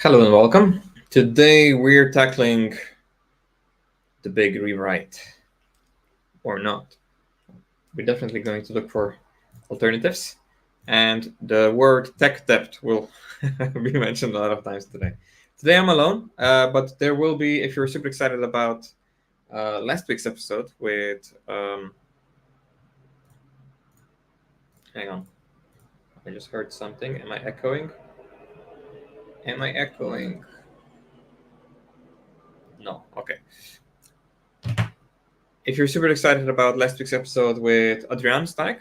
Hello and welcome. Today we're tackling the big rewrite, or not. We're definitely going to look for alternatives, and the word tech debt will be mentioned a lot of times today. Today I'm alone, but there will be, if you're super excited about last week's episode with, hang on, I just heard something. Am I echoing? Am I echoing? No. Okay. If you're super excited about last week's episode with Adrian Stanek,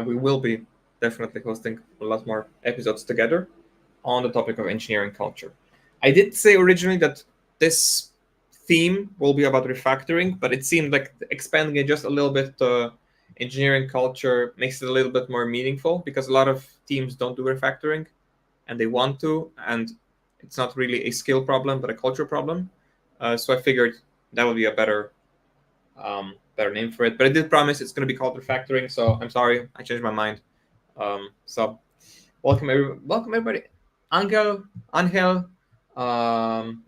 we will be definitely hosting a lot more episodes together on the topic of engineering culture. I did say originally that this theme will be about refactoring, but it seemed like expanding it just a little bit to engineering culture makes it a little bit more meaningful, because a lot of teams don't do refactoring and they want to, and it's not really a skill problem but a culture problem. So I figured that would be a better name for it. But I did promise it's going to be called refactoring, so I'm sorry, I changed my mind. So welcome everybody. Angel,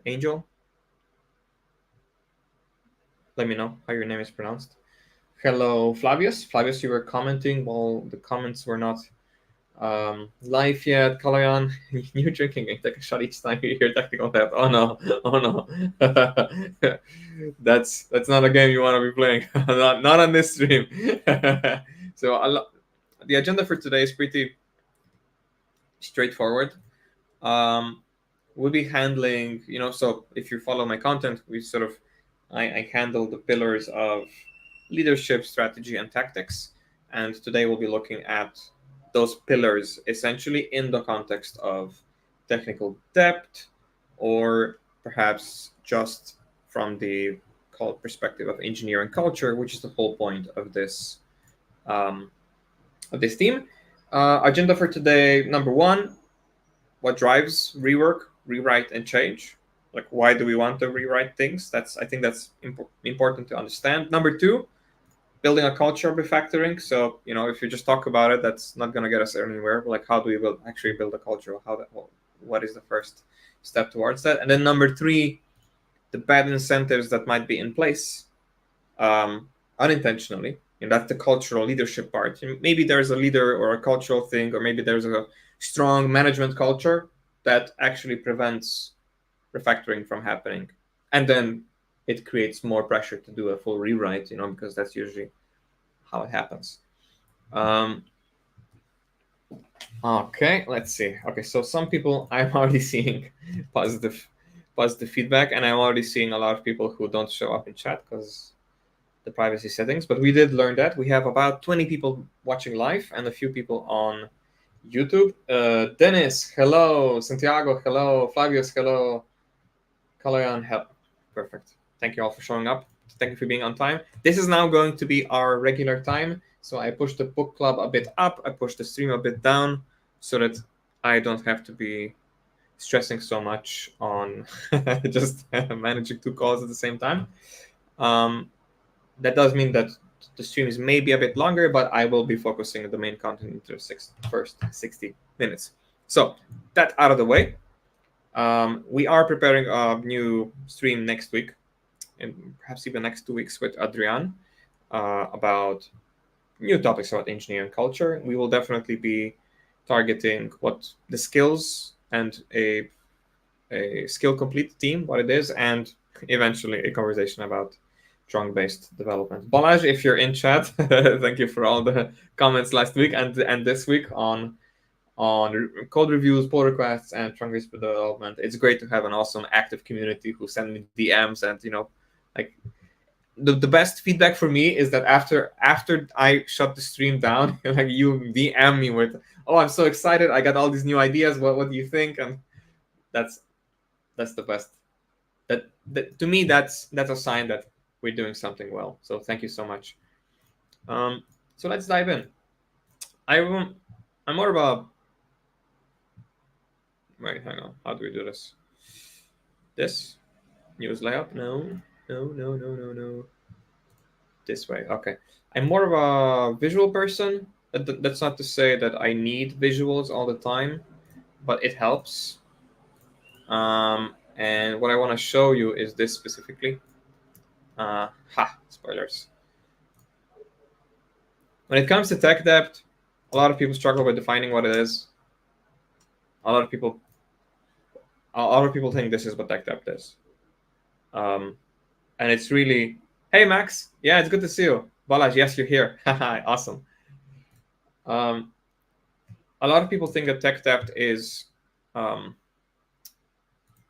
Angel. Let me know how your name is pronounced. Hello, Flavius. Flavius, you were commenting while the comments were not live yet. Kalayan, you're drinking and take a shot each time you hear technical debt. Oh no, oh no. That's not a game you want to be playing. Not on this stream. So the agenda for today is pretty straightforward. Um, we'll be handling, so if you follow my content, I handle the pillars of leadership, strategy, and tactics. And today we'll be looking at those pillars essentially in the context of technical depth, or perhaps just from the perspective of engineering culture, which is the whole point of this theme. Agenda for today, number one: what drives rework, rewrite, and change? Like, why do we want to rewrite things? I think that's important to understand. Number two: building a culture of refactoring. So, if you just talk about it, that's not going to get us anywhere. Like, how do we actually build a culture? What is the first step towards that? And then number three: the bad incentives that might be in place unintentionally. That's the cultural leadership part. Maybe there's a leader or a cultural thing, or maybe there's a strong management culture that actually prevents refactoring from happening. And then it creates more pressure to do a full rewrite, because that's usually how it happens. Okay, let's see. Okay, so some people, I'm already seeing positive feedback, and I'm already seeing a lot of people who don't show up in chat because the privacy settings. But we did learn that we have about 20 people watching live and a few people on YouTube. Dennis, hello. Santiago, hello. Flavius, hello. Kalayan, help. Perfect. Thank you all for showing up. Thank you for being on time. This is now going to be our regular time. So I pushed the book club a bit up. I pushed the stream a bit down so that I don't have to be stressing so much on just managing two calls at the same time. That does mean that the stream is maybe a bit longer, but I will be focusing on the main content into the first 60 minutes. So that out of the way, we are preparing a new stream next week, and perhaps even next 2 weeks, with Adrian about new topics about engineering culture. We will definitely be targeting what the skills and a skill complete team, what it is, and eventually a conversation about trunk-based development. Balaj, if you're in chat, thank you for all the comments last week and this week on code reviews, pull requests, and trunk-based development. It's great to have an awesome active community who send me DMs, and like the best feedback for me is that after I shut the stream down, like, you DM me with, "Oh, I'm so excited! I got all these new ideas. What do you think?" And that's the best. That to me, that's a sign that we're doing something well. So thank you so much. So let's dive in. I'm more of a wait. Hang on. How do we do this? This news layout? No. This way. Okay. I'm more of a visual person. That's not to say that I need visuals all the time, but it helps. And what I want to show you is this specifically. Spoilers. When it comes to tech debt, a lot of people struggle with defining what it is. A lot of people think this is what tech debt is. And it's really, hey, Max. Yeah, it's good to see you. Balaj, yes, you're here. Awesome. a lot of people think that tech debt is, and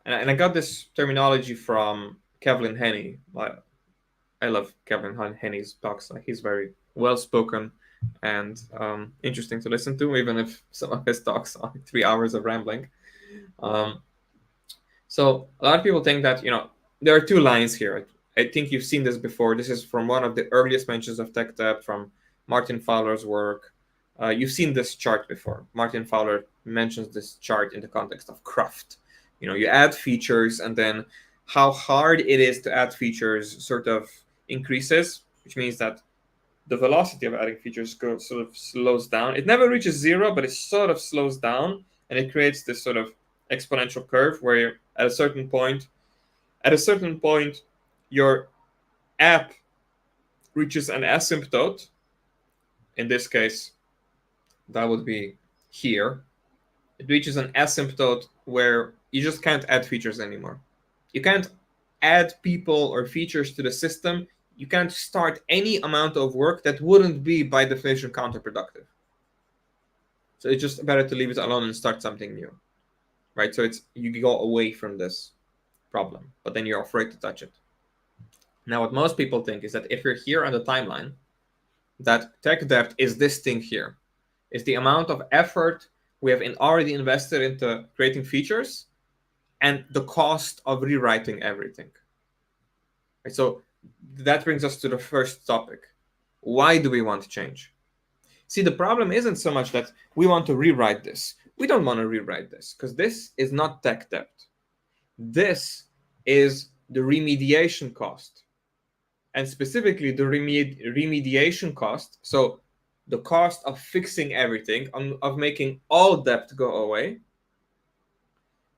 I got this terminology from Kevin Henney. I love Kevin Henney's talks. Like, he's very well spoken and interesting to listen to, even if some of his talks are 3 hours of rambling. So a lot of people think that, there are two lines here. I think you've seen this before. This is from one of the earliest mentions of tech debt from Martin Fowler's work. You've seen this chart before. Martin Fowler mentions this chart in the context of craft. You add features, and then how hard it is to add features sort of increases, which means that the velocity of adding features sort of slows down. It never reaches zero, but it sort of slows down, and it creates this sort of exponential curve where at a certain point, your app reaches an asymptote. In this case, that would be here. It reaches an asymptote where you just can't add features anymore. You can't add people or features to the system. You can't start any amount of work that wouldn't be, by definition, counterproductive. So it's just better to leave it alone and start something new, right? So you go away from this problem, but then you're afraid to touch it. Now, what most people think is that if you're here on the timeline, that tech debt is this thing here. It's the amount of effort we have already invested into creating features and the cost of rewriting everything. Right? So that brings us to the first topic. Why do we want to change? See, the problem isn't so much that we want to rewrite this. We don't want to rewrite this because this is not tech debt. This is the remediation cost. And specifically the remediation cost, so the cost of fixing everything, of making all debt go away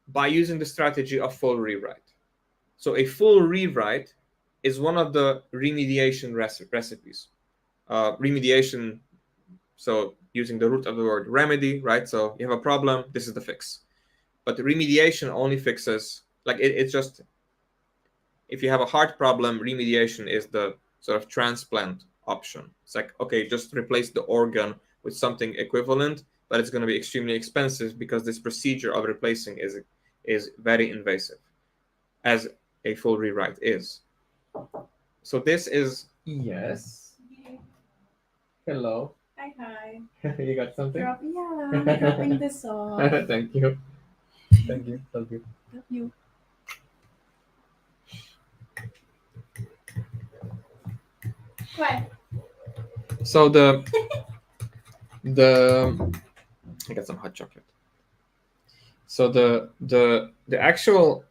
by using the strategy of full rewrite. So a full rewrite is one of the remediation recipes. Remediation, so using the root of the word remedy, right? So you have a problem, this is the fix. But the remediation only fixes, like it's just, if you have a heart problem, remediation is the sort of transplant option. It's like, okay, just replace the organ with something equivalent, but it's going to be extremely expensive because this procedure of replacing is very invasive, as a full rewrite is. So this is, yes. Hello. Hi. You got something? I'm dropping this off. Thank you. Thank you. Love you. Love you. What? So I got some hot chocolate. So the actual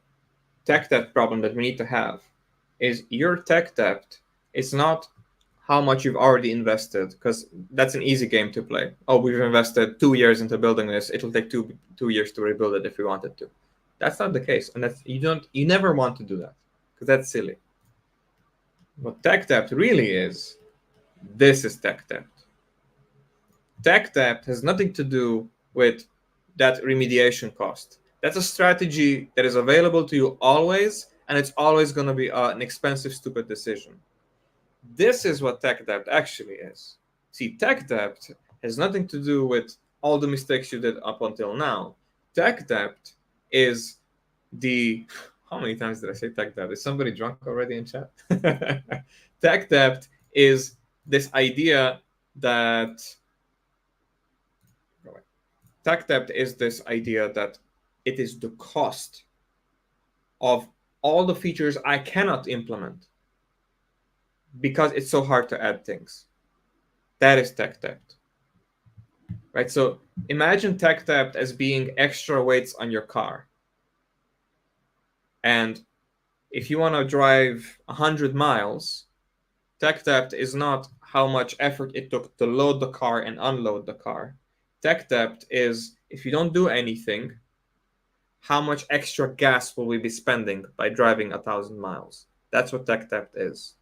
tech debt problem that we need to have is your tech debt is not how much you've already invested, because that's an easy game to play. Oh, we've invested 2 years into building this. It'll take two years to rebuild it if we wanted to. That's not the case, and you never want to do that because that's silly. What tech debt really is, this is tech debt. Tech debt has nothing to do with that remediation cost. That's a strategy that is available to you always, and it's always going to be an expensive, stupid decision. This is what tech debt actually is. See, tech debt has nothing to do with all the mistakes you did up until now. Tech debt is the... How many times did I say tech debt? Is somebody drunk already in chat? Tech debt is this idea that... Tech debt is this idea that it is the cost of all the features I cannot implement because it's so hard to add things. That is tech debt. Right? So imagine tech debt as being extra weights on your car. And if you want to drive 100 miles, tech debt is not how much effort it took to load the car and unload the car. Tech debt is, if you don't do anything, how much extra gas will we be spending by driving 1,000 miles? That's what tech debt is.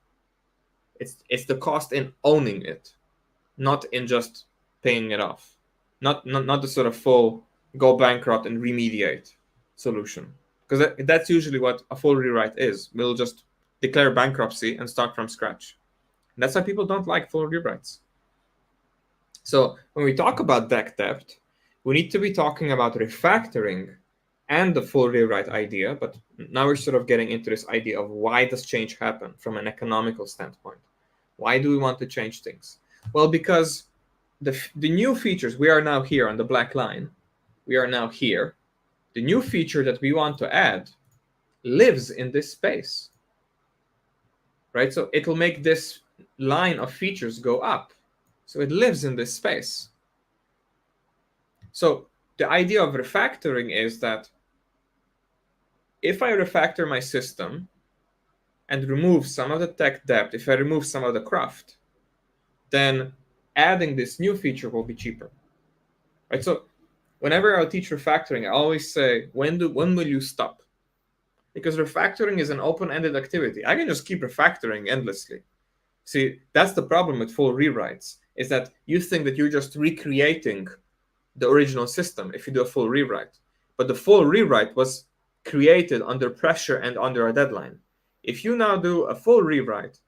It's the cost in owning it, not in just paying it off. Not the sort of full go bankrupt and remediate solution. Because that's usually what a full rewrite is. We'll just declare bankruptcy and start from scratch. And that's why people don't like full rewrites. So when we talk about tech debt, we need to be talking about refactoring and the full rewrite idea, but now we're sort of getting into this idea of why does change happen from an economical standpoint? Why do we want to change things? Well, because the new features, we are now here on the black line, we are now here. The new feature that we want to add lives in this space, right? So it'll make this line of features go up. So it lives in this space. So the idea of refactoring is that if I refactor my system and remove some of the tech debt, if I remove some of the craft, then adding this new feature will be cheaper, right? So whenever I teach refactoring, I always say, when will you stop? Because refactoring is an open-ended activity. I can just keep refactoring endlessly. See, that's the problem with full rewrites, is that you think that you're just recreating the original system if you do a full rewrite. But the full rewrite was created under pressure and under a deadline. If you now do a full rewrite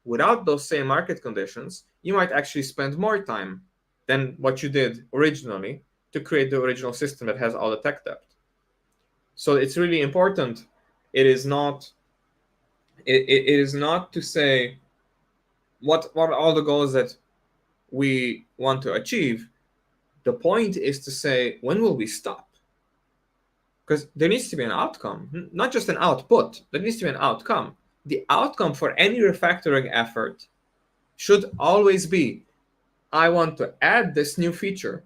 without those same market conditions, you might actually spend more time than what you did originally to create the original system that has all the tech debt. So it's really important. It is not to say what are all the goals that we want to achieve. The point is to say, when will we stop? Because there needs to be an outcome, not just an output. There needs to be an outcome. The outcome for any refactoring effort should always be, I want to add this new feature,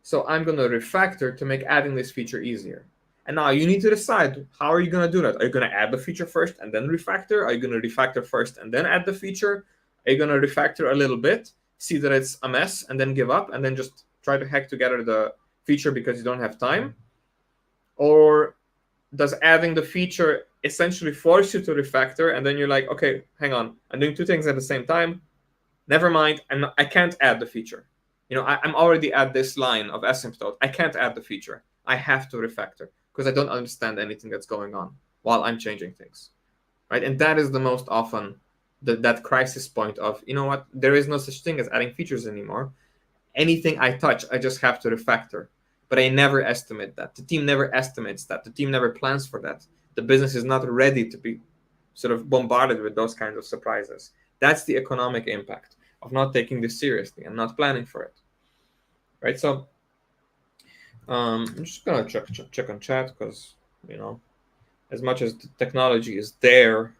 so I'm going to refactor to make adding this feature easier. And now you need to decide, how are you going to do that? Are you going to add the feature first and then refactor? Are you going to refactor first and then add the feature? Are you going to refactor a little bit, see that it's a mess, and then give up, and then just try to hack together the feature because you don't have time? Or does adding the feature essentially force you to refactor, and then you're like, okay, hang on, I'm doing two things at the same time. Never mind, I can't add the feature. I'm already at this line of asymptote. I can't add the feature. I have to refactor because I don't understand anything that's going on while I'm changing things, right? And that is the most often that crisis point of, you know what, there is no such thing as adding features anymore. Anything I touch, I just have to refactor. But I never estimate that. The team never estimates that. The team never plans for that. The business is not ready to be sort of bombarded with those kinds of surprises. That's the economic impact of not taking this seriously and not planning for it, right? So I'm just gonna check on chat because, as much as the technology is there,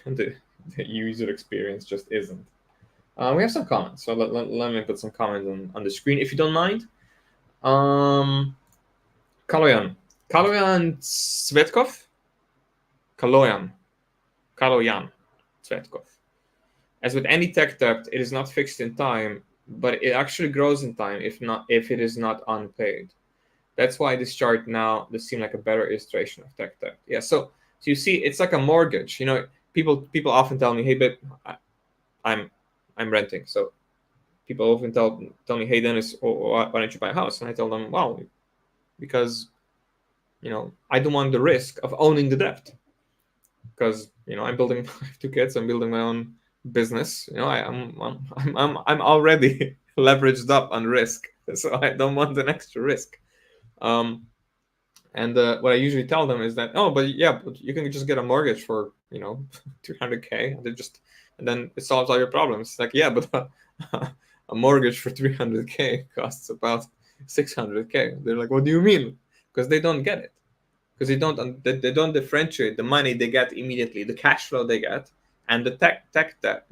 the user experience just isn't. We have some comments, so let me put some comments on the screen if you don't mind. Kaloyan Tsvetkov. Kaloyan Tsvetkov. As with any tech debt, it is not fixed in time, but it actually grows in time if it is not unpaid. That's why this chart now does seem like a better illustration of tech debt. Yeah, so you see, it's like a mortgage. People often tell me, hey, babe, I'm renting. So people often tell me, hey, Dennis, why don't you buy a house? And I tell them, well, because I don't want the risk of owning the debt. Because I have two kids, I'm building my own business. I'm already leveraged up on risk, so I don't want an extra risk. And what I usually tell them is that, but you can just get a mortgage for 300K, and then it solves all your problems. It's like, yeah, but a mortgage for 300K costs about 600K. They're like, what do you mean? Because they don't get it. Because they don't differentiate the money they get immediately, the cash flow they get, and the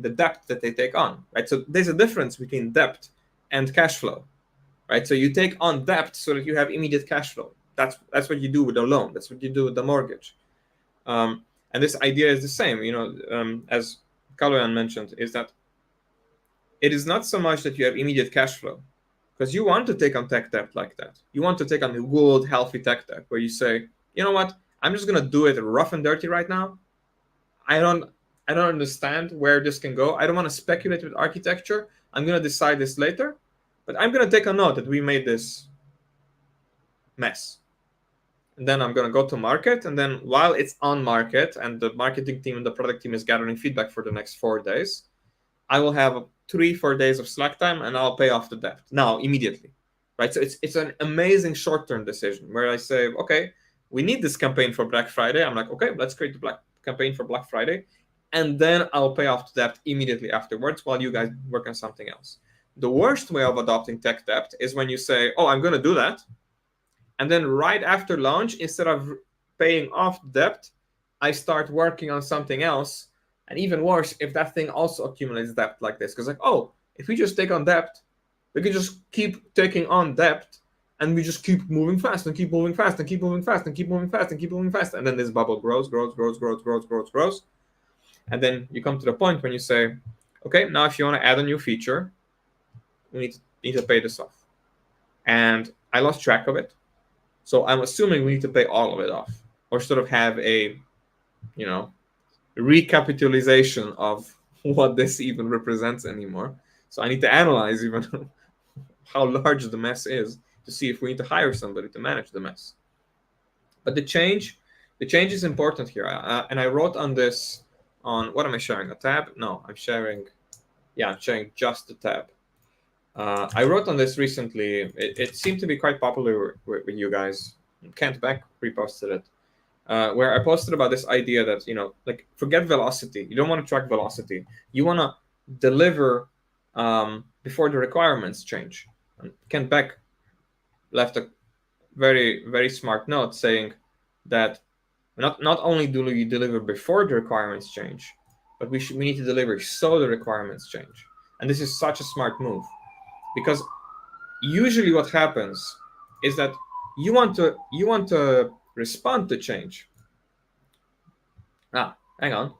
the debt that they take on, right? So there's a difference between debt and cash flow, right? So you take on debt so that you have immediate cash flow. That's what you do with a loan. That's what you do with the mortgage. And this idea is the same, as Kaloyan mentioned, is that it is not so much that you have immediate cash flow, because you want to take on tech debt like that. You want to take on a good, healthy tech debt where you say, you know what, I'm just going to do it rough and dirty right now. I don't understand where this can go. I don't want to speculate with architecture. I'm going to decide this later. But I'm going to take a note that we made this mess. And then I'm going to go to market. And then while it's on market and the marketing team and the product team is gathering feedback for the next 4 days, I will have 3-4 days of slack time and I'll pay off the debt now immediately. right? So it's an amazing short-term decision where I say, okay, we need this campaign for Black Friday. I'm like, okay, let's create the Black campaign for Black Friday, and then I'll pay off the debt immediately afterwards while you guys work on something else. The worst way of adopting tech debt is when you say, oh, I'm going to do that, and then right after launch, instead of paying off debt, I start working on something else. And even worse, if that thing also accumulates debt like this, because like, oh, if we just take on debt, we can just keep taking on debt, and we just keep moving fast and keep moving fast and keep moving fast and keep moving fast and keep moving fast, and then this bubble grows, grows, grows, grows, grows, grows, grows, and then you come to the point when you say, okay, now if you want to add a new feature, we need to pay this off, and I lost track of it, so I'm assuming we need to pay all of it off, or sort of have a, recapitalization of what this even represents anymore. So I need to analyze even how large the mess is to see if we need to hire somebody to manage the mess. But the change is important here. And I wrote on this on, what am I sharing? A tab? No, I'm sharing just the tab. I wrote on this recently. It seemed to be quite popular with you guys. Kent Beck reposted it. Where I posted about this idea that, like, forget velocity. You don't want to track velocity. You want to deliver before the requirements change. And Kent Beck left a very, very smart note saying that not only do we deliver before the requirements change, but we need to deliver so the requirements change. And this is such a smart move, because usually what happens is that you want to respond to change. Hang on.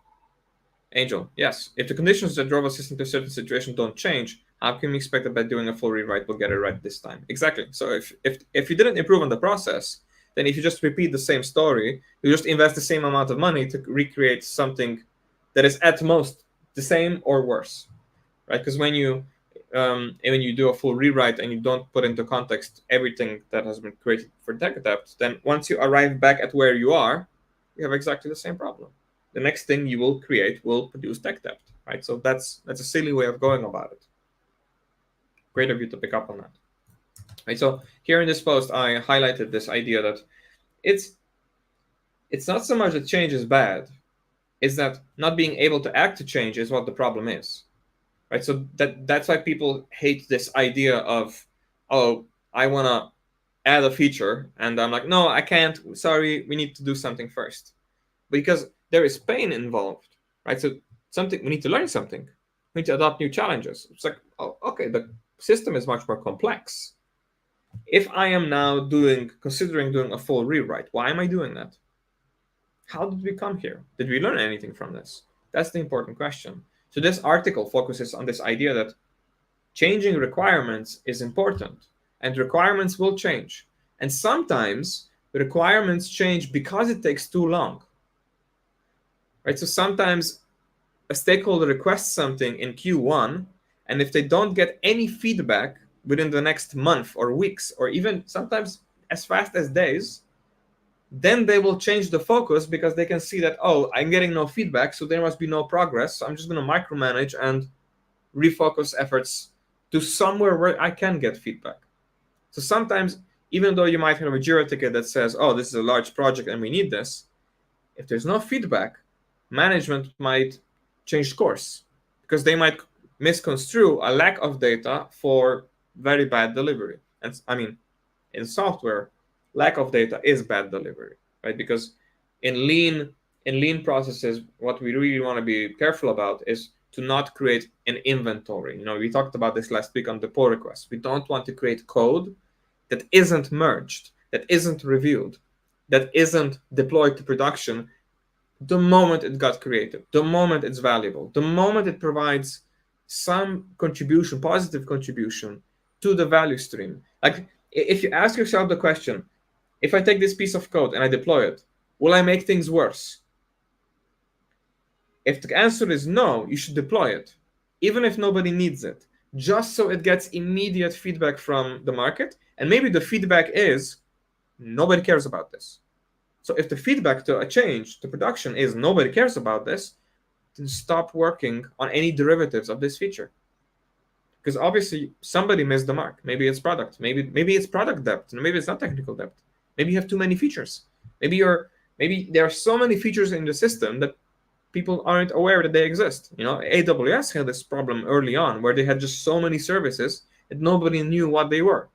Angel, yes. If the conditions that drove a system to a certain situation don't change, how can we expect that by doing a full rewrite we'll get it right this time? Exactly. So if you didn't improve on the process, then if you just repeat the same story, you just invest the same amount of money to recreate something that is at most the same or worse, right? Because when you do a full rewrite and you don't put into context everything that has been created for TechAdapt, then once you arrive back at where you are, you have exactly the same problem. The next thing you will create will produce TechAdapt, right? So that's a silly way of going about it. Great of you to pick up on that. Right, so here in this post, I highlighted this idea that it's not so much that change is bad, it's that not being able to act to change is what the problem is. Right, so that's why people hate this idea of, oh, I want to add a feature, and I'm like, no, I can't. Sorry, we need to do something first, because there is pain involved, right? So we need to learn something. We need to adopt new challenges. It's like, oh, okay, the system is much more complex. If I am now considering doing a full rewrite, why am I doing that? How did we come here? Did we learn anything from this? That's the important question. So this article focuses on this idea that changing requirements is important, and requirements will change. And sometimes the requirements change because it takes too long. Right? So sometimes a stakeholder requests something in Q1, and if they don't get any feedback within the next month or weeks, or even sometimes as fast as days, then they will change the focus because they can see that, oh, I'm getting no feedback, so there must be no progress. So I'm just going to micromanage and refocus efforts to somewhere where I can get feedback. So sometimes, even though you might have a Jira ticket that says, oh, this is a large project and we need this, if there's no feedback, management might change course because they might misconstrue a lack of data for very bad delivery. And I mean, in software, lack of data is bad delivery, right? Because in lean processes, what we really want to be careful about is to not create an inventory. We talked about this last week on the pull request. We don't want to create code that isn't merged, that isn't reviewed, that isn't deployed to production the moment it got created, the moment it's valuable, the moment it provides some contribution, positive contribution to the value stream. Like, if you ask yourself the question, if I take this piece of code and I deploy it, will I make things worse? If the answer is no, you should deploy it, even if nobody needs it, just so it gets immediate feedback from the market. And maybe the feedback is, nobody cares about this. So if the feedback to a change to production is nobody cares about this, then stop working on any derivatives of this feature. because obviously somebody missed the mark. Maybe it's product, maybe it's product debt, maybe it's not technical debt. Maybe you have too many features. Maybe there are so many features in the system that people aren't aware that they exist. AWS had this problem early on where they had just so many services that nobody knew what they were.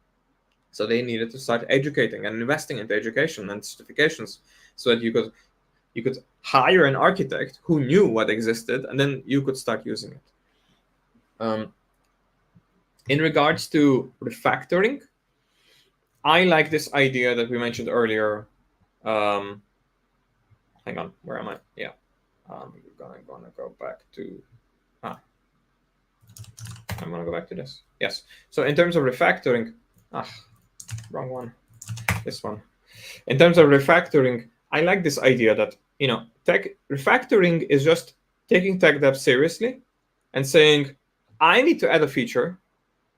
So they needed to start educating and investing into education and certifications so that you could hire an architect who knew what existed, and then you could start using it. In regards to refactoring, I like this idea that we mentioned earlier. Hang on, where am I? Yeah, I'm gonna go back to. I'm gonna go back to this. Yes. So in terms of refactoring, wrong one. This one. In terms of refactoring, I like this idea that tech refactoring is just taking tech debt seriously and saying, I need to add a feature,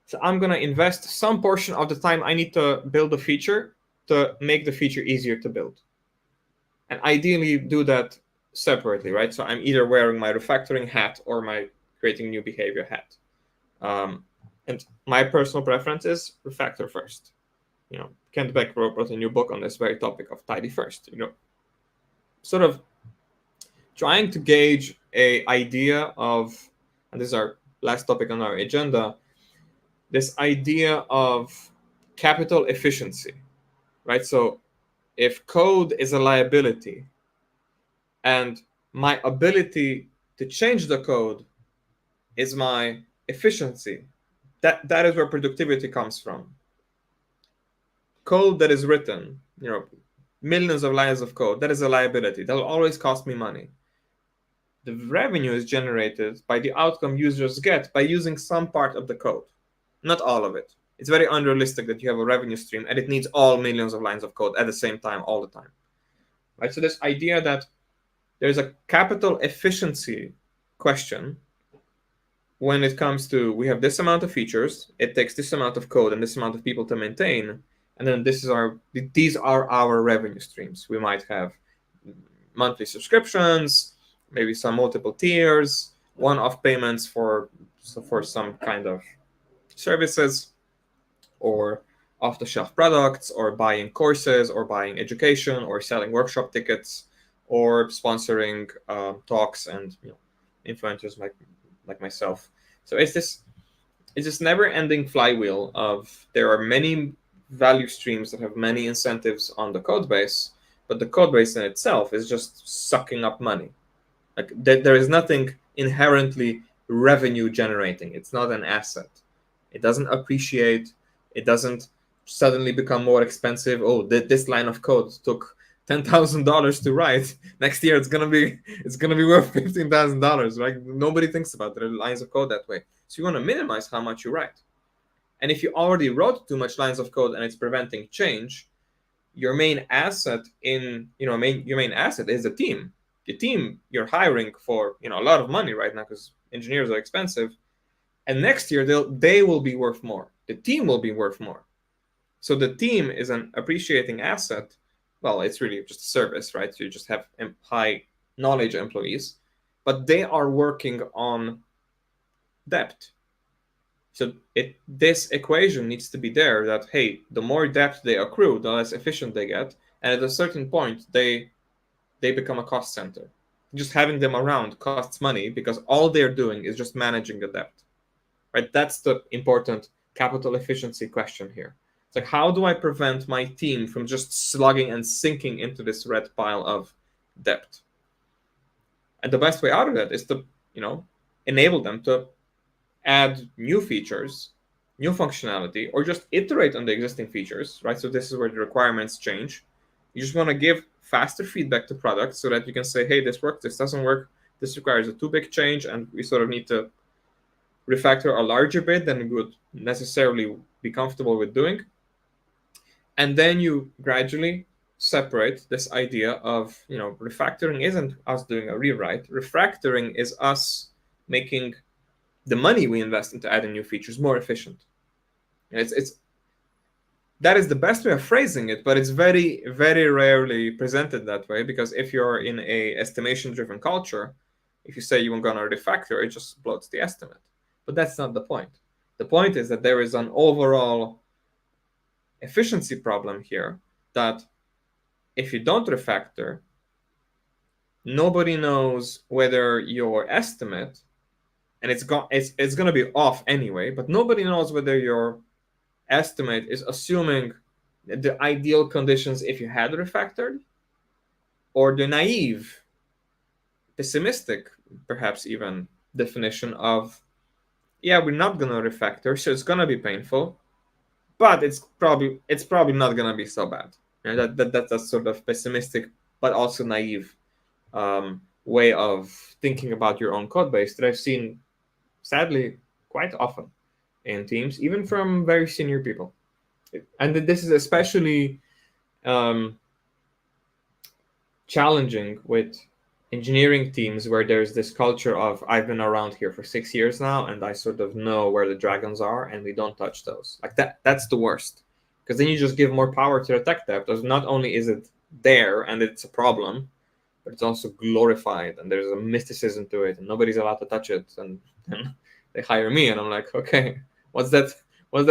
so I'm gonna invest some portion of the time I need to build a feature to make the feature easier to build. And ideally do that separately, right? So I'm either wearing my refactoring hat or my creating new behavior hat. And my personal preference is refactor first. Kent Beck wrote a new book on this very topic of tidy first. Sort of trying to gauge a idea of, and this is our last topic on our agenda, this idea of capital efficiency, right? So if code is a liability and my ability to change the code is my efficiency, that is where productivity comes from. Code that is written, millions of lines of code, that is a liability. That will always cost me money. The revenue is generated by the outcome users get by using some part of the code, not all of it. It's very unrealistic that you have a revenue stream and it needs all millions of lines of code at the same time, all the time. Right? So this idea that there's a capital efficiency question when it comes to, we have this amount of features, it takes this amount of code and this amount of people to maintain, and then these are our revenue streams. We might have monthly subscriptions, maybe some multiple tiers, one-off payments for some kind of services, or off-the-shelf products, or buying courses, or buying education, or selling workshop tickets, or sponsoring talks and influencers like myself. So it's this never-ending flywheel of, there are many value streams that have many incentives on the code base, but the code base in itself is just sucking up money. Like there is nothing inherently revenue generating. It's not an asset. It doesn't appreciate. It doesn't suddenly become more expensive. Oh, this line of code took $10,000 to write. Next year it's gonna be worth $15,000. Right? Nobody thinks about the lines of code that way. So you want to minimize how much you write. And if you already wrote too much lines of code and it's preventing change, your main asset your main asset is the team. The team you're hiring for a lot of money right now because engineers are expensive, and next year they will be worth more. The team will be worth more. So the team is an appreciating asset. Well, it's really just a service, right? So you just have high knowledge employees, but they are working on depth. So this equation needs to be there that, hey, the more depth they accrue, the less efficient they get. And at a certain point, they become a cost center. Just having them around costs money because all they're doing is just managing the depth. Right? That's the important capital efficiency question here. It's like, how do I prevent my team from just slugging and sinking into this red pile of debt? And the best way out of that is to, enable them to add new features, new functionality, or just iterate on the existing features, right? So this is where the requirements change. You just want to give faster feedback to products so that you can say, hey, this works, this doesn't work, this requires a too big change, and we sort of need to refactor a larger bit than we would necessarily be comfortable with doing. And then you gradually separate this idea of, refactoring isn't us doing a rewrite. Refactoring is us making the money we invest into adding new features more efficient. And that is the best way of phrasing it, but it's very, very rarely presented that way, because if you're in a estimation-driven culture, if you say you're going to refactor, it just bloats the estimate. But that's not the point. The point is that there is an overall efficiency problem here, that if you don't refactor, nobody knows whether your estimate, and it's going to be off anyway, but nobody knows whether your estimate is assuming the ideal conditions if you had refactored, or the naive, pessimistic, perhaps even, definition of, yeah, we're not going to refactor, so it's going to be painful, but it's probably not going to be so bad. And that's a sort of pessimistic but also naive way of thinking about your own code base that I've seen, sadly, quite often in teams, even from very senior people. And this is especially challenging with engineering teams where there's this culture of, I've been around here for 6 years now and I sort of know where the dragons are and we don't touch those. Like that's the worst, because then you just give more power to the tech dev. Because not only is it there and it's a problem, but it's also glorified and there's a mysticism to it and nobody's allowed to touch it. And they hire me and I'm like, okay, what's that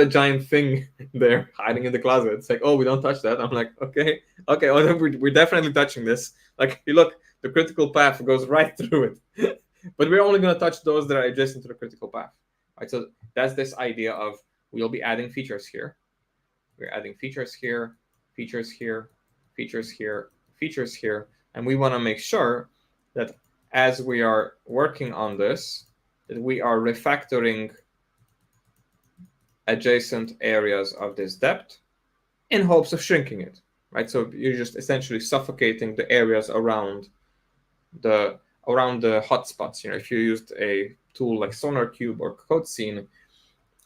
giant thing there hiding in the closet? It's like, oh, we don't touch that. I'm like, okay, well, we're definitely touching this. Like, you look, the critical path goes right through it. But we're only going to touch those that are adjacent to the critical path. Right? So that's this idea of, we'll be adding features here. We're adding features here, features here, features here, features here. And we want to make sure that as we are working on this, that we are refactoring adjacent areas of this depth in hopes of shrinking it, right? So you're just essentially suffocating the areas around the hotspots. If you used a tool like SonarQube or CodeScene,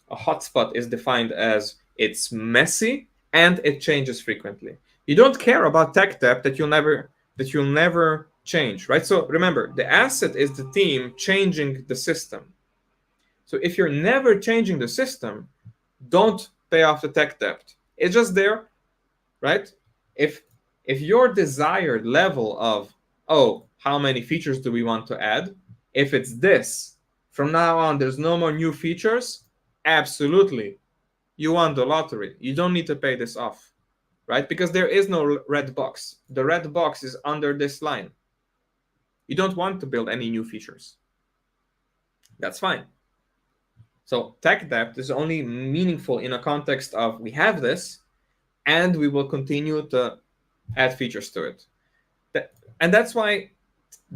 a hotspot is defined as it's messy and it changes frequently. You don't care about tech debt that you'll never change, right? So remember, the asset is the team changing the system. So if you're never changing the system, don't pay off the tech debt. It's just there, right? If your desired level of, oh, how many features do we want to add? If it's this, from now on, there's no more new features, absolutely. You won the lottery. You don't need to pay this off, right? Because there is no red box. The red box is under this line. You don't want to build any new features. That's fine. So tech debt is only meaningful in a context of, we have this, and we will continue to add features to it. And that's why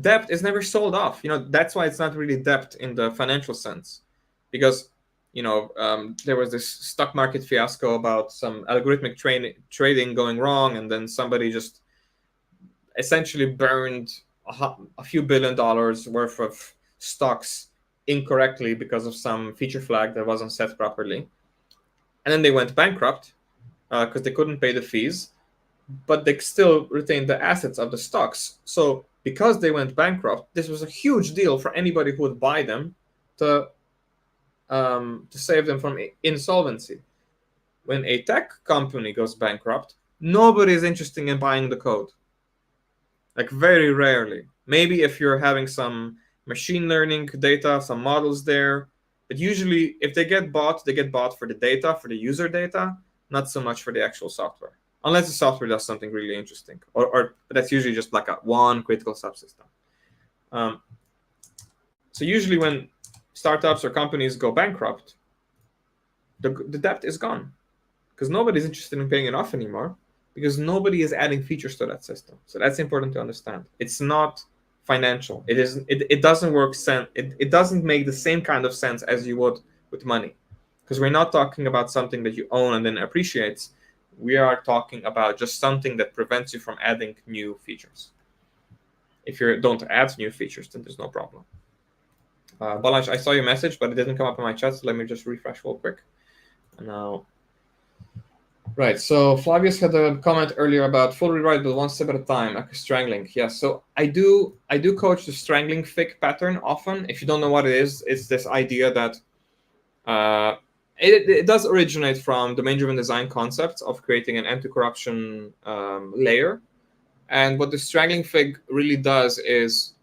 debt is never sold off. That's why it's not really debt in the financial sense. Because, there was this stock market fiasco about some algorithmic trading going wrong, and then somebody just essentially burned a few $1 billion worth of stocks incorrectly because of some feature flag that wasn't set properly. And then they went bankrupt because they couldn't pay the fees, but they still retained the assets of the stocks. So because they went bankrupt, this was a huge deal for anybody who would buy them to save them from insolvency. When a tech company goes bankrupt, nobody is interested in buying the code. Like, very rarely. Maybe if you're having some machine learning data, some models there. But usually, if they get bought for the data, for the user data, not so much for the actual software. Unless the software does something really interesting. Or that's usually just like one critical subsystem. So usually when startups or companies go bankrupt, the debt is gone. Because nobody's interested in paying it off anymore. Because nobody is adding features to that system. So that's important to understand. It's not financial. It doesn't work it doesn't make the same kind of sense as you would with money. Because we're not talking about something that you own and then appreciates. We are talking about just something that prevents you from adding new features. If you don't add new features, then there's no problem. Balazs, I saw your message, but it didn't come up in my chat, so let me just refresh real quick. And now, right, so Flavius had a comment earlier about full rewrite, but one step at a time, like strangling. Yeah, so I do coach the strangling fic pattern often. If you don't know what it is, it's this idea that it does originate from domain-driven design concepts of creating an anti-corruption layer. And what the strangling fig really does is,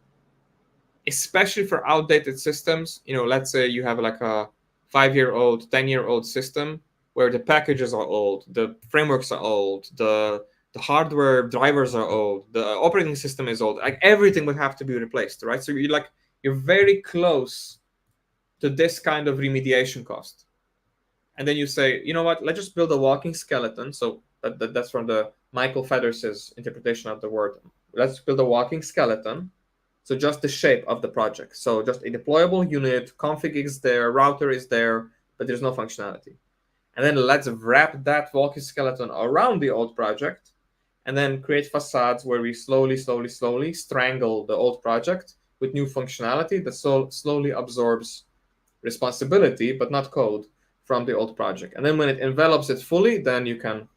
especially for outdated systems, let's say you have like a 5-year-old, 10-year-old system where the packages are old, the frameworks are old, the hardware drivers are old, the operating system is old. Like everything would have to be replaced, right? So you're very close to this kind of remediation cost. And then you say, you know what? Let's just build a walking skeleton. So that's from the Michael Feathers's interpretation of the word. Let's build a walking skeleton. So just the shape of the project. So just a deployable unit, config is there, router is there, but there's no functionality. And then let's wrap that walking skeleton around the old project, and then create facades where we slowly strangle the old project with new functionality that slowly absorbs responsibility, but not code, from the old project. And then when it envelops it fully, then you can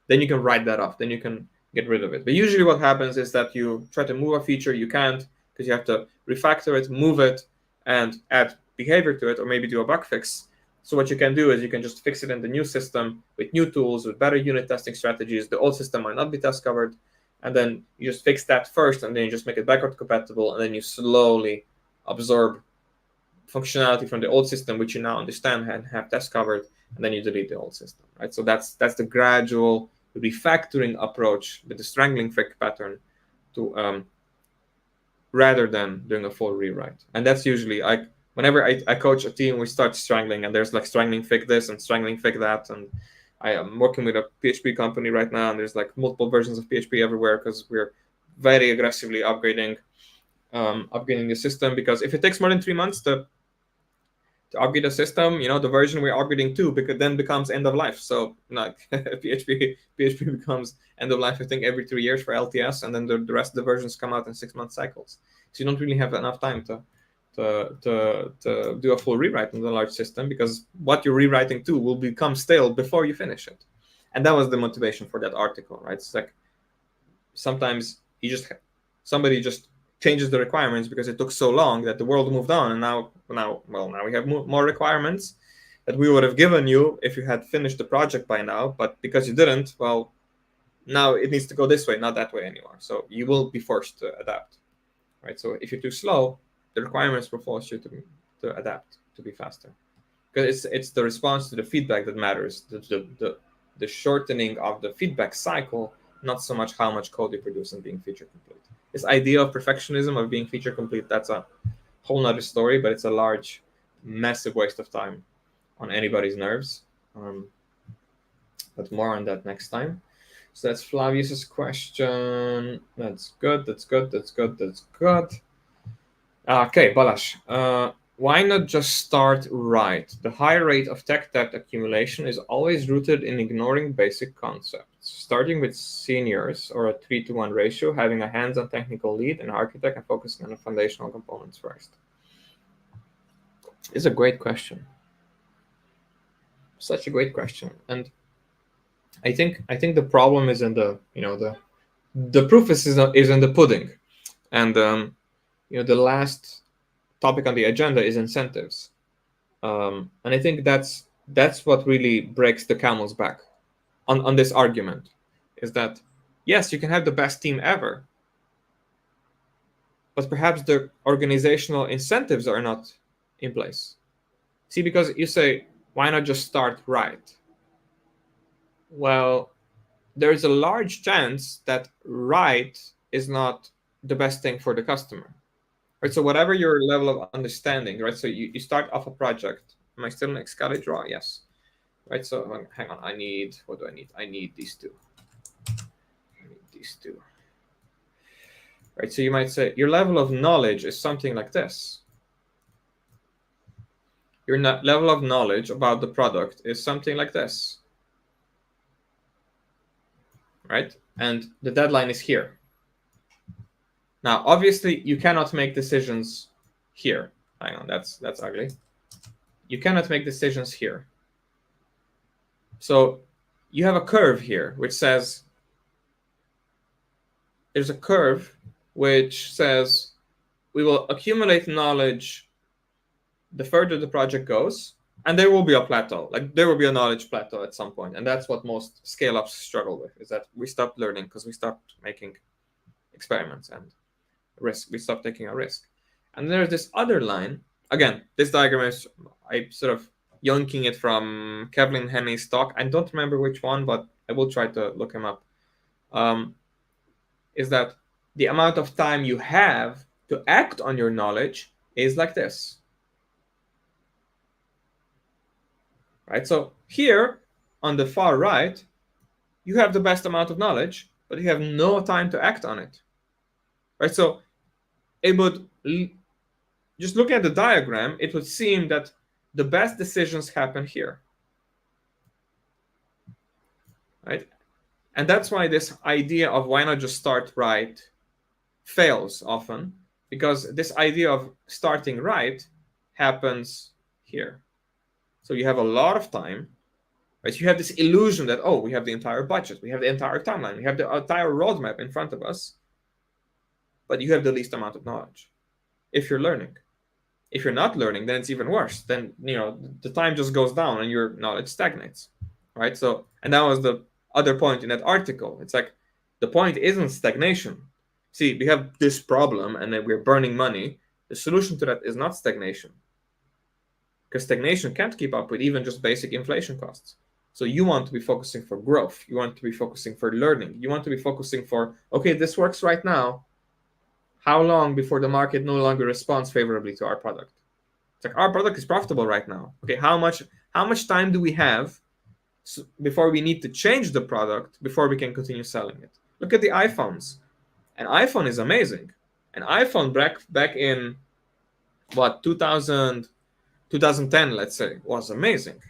write that off. Then you can get rid of it. But usually what happens is that you try to move a feature, you can't, because you have to refactor it, move it, and add behavior to it, or maybe do a bug fix. So what you can do is you can just fix it in the new system with new tools, with better unit testing strategies. The old system might not be test covered, and then you just fix that first, and then you just make it backward compatible, and then you slowly absorb functionality from the old system, which you now understand and have test covered, and then you delete the old system, right? So that's the gradual refactoring approach with the strangling fig pattern to rather than doing a full rewrite. And that's usually whenever I coach a team, we start strangling, and there's like strangling fig this and strangling fig that. And I am working with a PHP company right now, and there's like multiple versions of PHP everywhere because we're very aggressively upgrading the system. Because if it takes more than 3 months to upgrade the system, the version we're upgrading to then becomes end of life. So like PHP becomes end of life, I think, every 3 years for LTS, and then the rest of the versions come out in 6-month cycles. So you don't really have enough time to do a full rewrite on the large system, because what you're rewriting to will become stale before you finish it. And that was the motivation for that article, right? It's like sometimes somebody just changes the requirements because it took so long that the world moved on, and now we have more requirements that we would have given you if you had finished the project by now, but because you didn't, well, now it needs to go this way, not that way anymore. So you will be forced to adapt, right? So if you're too slow, the requirements will force you to adapt, to be faster, because it's the response to the feedback that matters, the shortening of the feedback cycle, not so much how much code you produce and being feature complete. This idea of perfectionism, of being feature complete, that's a whole nother story, but it's a large, massive waste of time on anybody's nerves. But more on that next time. So that's Flavius's question. That's good. Okay, Balash. Why not just start right? The high rate of tech debt accumulation is always rooted in ignoring basic concepts. Starting with seniors or a 3-to-1 ratio, having a hands-on technical lead and architect, and focusing on the foundational components first. It's a great question. Such a great question. And I think the problem is in the proof is in the pudding. And the last topic on the agenda is incentives. And I think that's what really breaks the camel's back on this argument, is that yes, you can have the best team ever, but perhaps the organizational incentives are not in place. See, because you say, why not just start right? Well, there's a large chance that right is not the best thing for the customer. Right, so whatever your level of understanding, right? So you start off a project. Am I still in Excalibur draw? Yes. Right, so hang on. What do I need? I need these two. Right, so you might say your level of knowledge is something like this. Your level of knowledge about the product is something like this. Right? And the deadline is here. Now, obviously, you cannot make decisions here. Hang on, that's ugly. You cannot make decisions here. So you have a curve here, which says, there's a curve which says we will accumulate knowledge the further the project goes, and there will be a plateau. Like there will be a knowledge plateau at some point. And that's what most scale-ups struggle with, is that we stopped learning because we stopped making experiments and risk. We stopped taking a risk. And there's this other line again, this diagram is, I sort of yonking it from Kevlin Henney's talk. I don't remember which one, but I will try to look him up. Is that the amount of time you have to act on your knowledge is like this. Right? So here on the far right, you have the best amount of knowledge, but you have no time to act on it. Right? So it would, just looking at the diagram, it would seem that the best decisions happen here. Right? And that's why this idea of why not just start right fails often, because this idea of starting right happens here. So you have a lot of time, right? You have this illusion that, oh, we have the entire budget, we have the entire timeline, we have the entire roadmap in front of us, but you have the least amount of knowledge if you're learning. If you're not learning, then it's even worse. Then, the time just goes down and your knowledge stagnates, right? So, and that was the other point in that article. It's like, the point isn't stagnation. See, we have this problem and then we're burning money. The solution to that is not stagnation, because stagnation can't keep up with even just basic inflation costs. So you want to be focusing for growth. You want to be focusing for learning. You want to be focusing for, okay, this works right now. How long before the market no longer responds favorably to our product? It's like, our product is profitable right now. Okay, how much time do we have before we need to change the product before we can continue selling it? Look at the iPhones. An iPhone is amazing. An iPhone back in what, 2010, let's say, was amazing,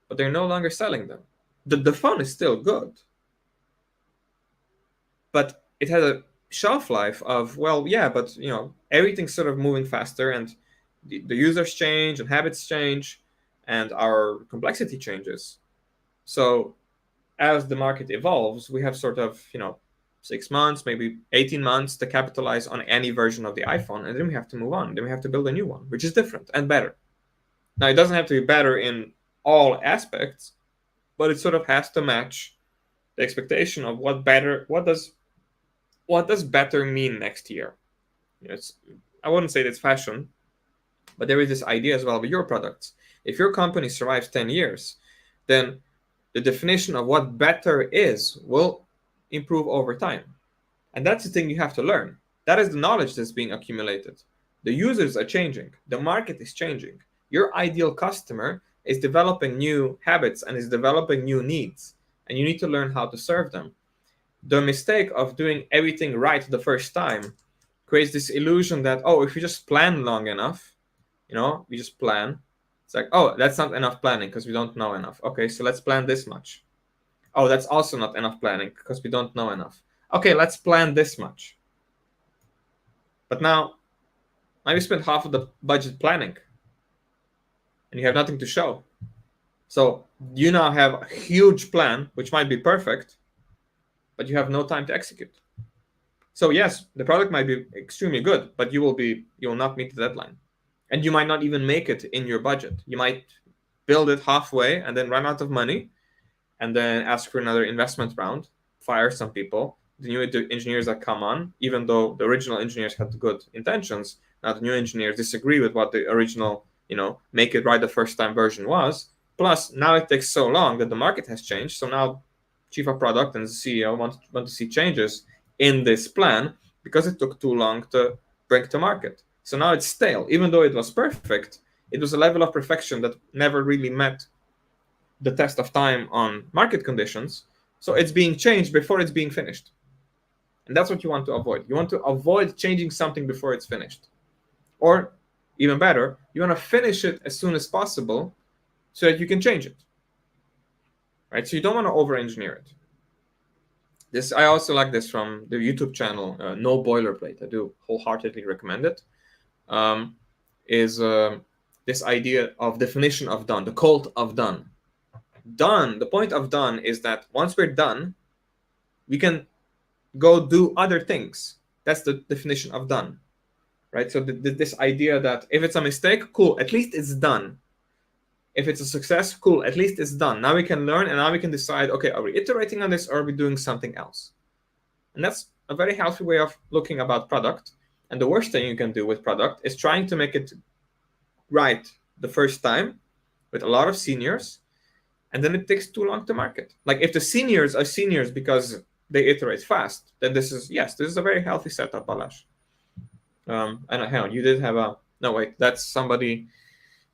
but they're no longer selling them. The phone is still good, but it had a shelf life of, well, yeah, but everything's sort of moving faster, and the users change and habits change and our complexity changes. So as the market evolves, we have sort of 6 months, maybe 18 months to capitalize on any version of the iPhone, and then we have to move on. Then we have to build a new one, which is different and better. Now, it doesn't have to be better in all aspects, but it sort of has to match the expectation of what does better mean next year. I wouldn't say it's fashion, but there is this idea as well with your products. If your company survives 10 years, then the definition of what better is will improve over time. And that's the thing you have to learn. That is the knowledge that's being accumulated. The users are changing. The market is changing. Your ideal customer is developing new habits and is developing new needs, and you need to learn how to serve them. The mistake of doing everything right the first time creates this illusion that, oh, if you just plan long enough, we just plan. It's like, oh, that's not enough planning because we don't know enough. Okay, so let's plan this much. Oh, that's also not enough planning because we don't know enough. Okay, let's plan this much. But now you spent half of the budget planning and you have nothing to show. So you now have a huge plan, which might be perfect, but you have no time to execute. So yes, the product might be extremely good, but you will not meet the deadline. And you might not even make it in your budget. You might build it halfway and then run out of money and then ask for another investment round, fire some people. The new engineers that come on, even though the original engineers had good intentions, now the new engineers disagree with what the original, make it right the first time version was. Plus, now it takes so long that the market has changed. So now chief of product and the CEO want to see changes in this plan because it took too long to bring to market. So now it's stale. Even though it was perfect, it was a level of perfection that never really met the test of time on market conditions. So it's being changed before it's being finished. And that's what you want to avoid. You want to avoid changing something before it's finished. Or even better, you want to finish it as soon as possible so that you can change it. Right? So you don't want to over-engineer it. I also like this from the YouTube channel, No Boilerplate. I do wholeheartedly recommend it. Is this idea of definition of done, the cult of done. Done, the point of done is that once we're done, we can go do other things. That's the definition of done, right? So this idea that if it's a mistake, cool, at least it's done. If it's a success, cool, at least it's done. Now we can learn and now we can decide, okay, are we iterating on this or are we doing something else? And that's a very healthy way of looking about product. And the worst thing you can do with product is trying to make it right the first time with a lot of seniors, and then it takes too long to market. Like if the seniors are seniors because they iterate fast, then this is a very healthy setup, Balash. And hang on, you did have a no wait, that's somebody.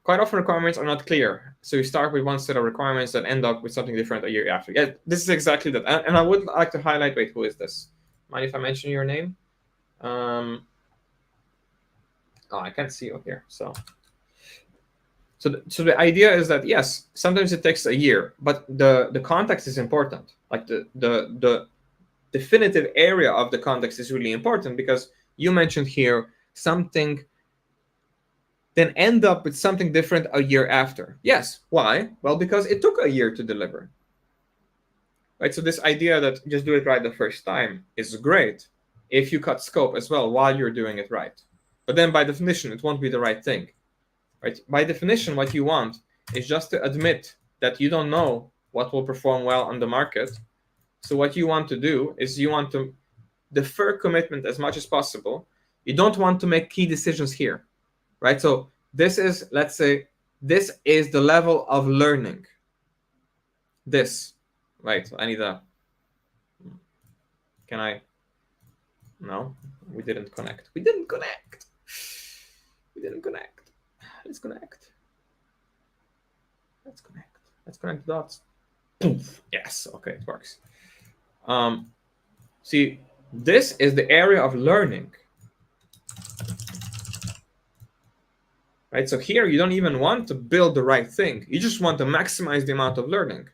Quite often requirements are not clear, so you start with one set of requirements that end up with something different a year after. Yeah, this is exactly that. And I would like to highlight. Wait, who is this? Mind if I mention your name? Oh, I can't see you here. So the idea is that yes, sometimes it takes a year, but the context is important. Like the definitive area of the context is really important, because you mentioned here something, then end up with something different a year after. Yes. Why? Well, because it took a year to deliver. Right? So this idea that just do it right the first time is great if you cut scope as well while you're doing it right. But then by definition, it won't be the right thing. Right? By definition, what you want is just to admit that you don't know what will perform well on the market. So what you want to do is you want to defer commitment as much as possible. You don't want to make key decisions here. Right? So this is, let's say, this is the level of learning. This, right? I need a, can I, no, we didn't connect. We didn't connect. Let's connect. Let's connect the dots. Poof. Yes, okay, it works. See, this is the area of learning. Right? So here you don't even want to build the right thing. You just want to maximize the amount of learning.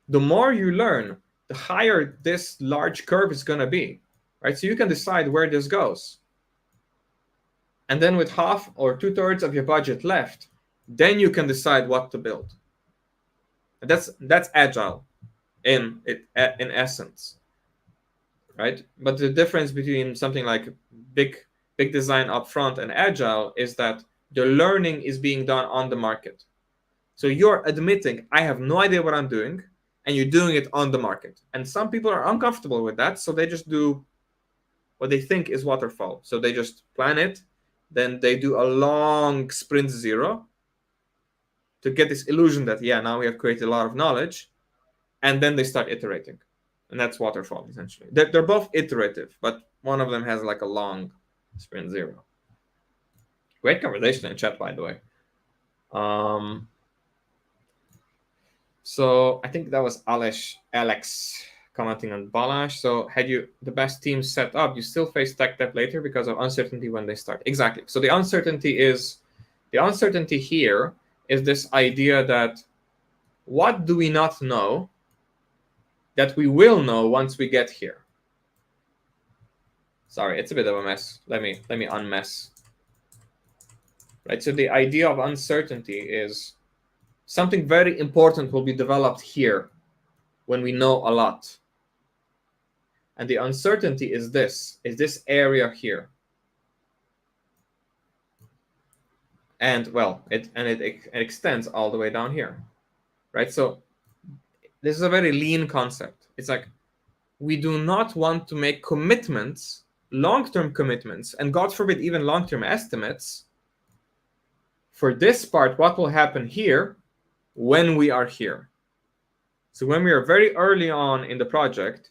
The more you learn, the higher this large curve is going to be. Right? So you can decide where this goes. And then with half or 2/3 of your budget left, then you can decide what to build. And that's agile in essence. Right? But the difference between something like big design upfront and agile is that the learning is being done on the market. So you're admitting, I have no idea what I'm doing, and you're doing it on the market. And some people are uncomfortable with that, so they just do what they think is waterfall. So they just plan it, then they do a long sprint zero to get this illusion that, yeah, now we have created a lot of knowledge, and then they start iterating. And that's waterfall, essentially. They're both iterative, but one of them has like a long sprint zero. Great conversation in chat, by the way. So I think that was Alex commenting on Balash. So had you the best team set up, you still face tech debt later because of uncertainty when they start. Exactly. So the uncertainty here is this idea that what do we not know that we will know once we get here? Sorry, it's a bit of a mess. Let me unmess. Right. So the idea of uncertainty is something very important will be developed here when we know a lot. And the uncertainty is this area here. And well, it extends all the way down here. Right? So this is a very lean concept. It's like we do not want to make commitments, long-term commitments, and God forbid even long-term estimates for this part, what will happen here when we are here. So when we are very early on in the project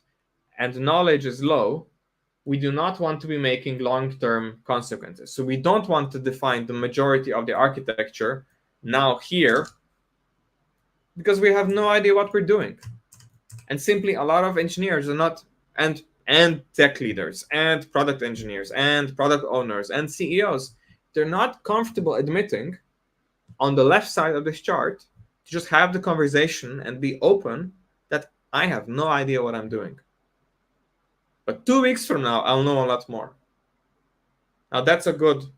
and knowledge is low, we do not want to be making long-term consequences. So we don't want to define the majority of the architecture now here because we have no idea what we're doing. And simply a lot of engineers are not, and tech leaders and product engineers and product owners and CEOs, they're not comfortable admitting on the left side of this chart to just have the conversation and be open that I have no idea what I'm doing. But 2 weeks from now, I'll know a lot more. Now that's a good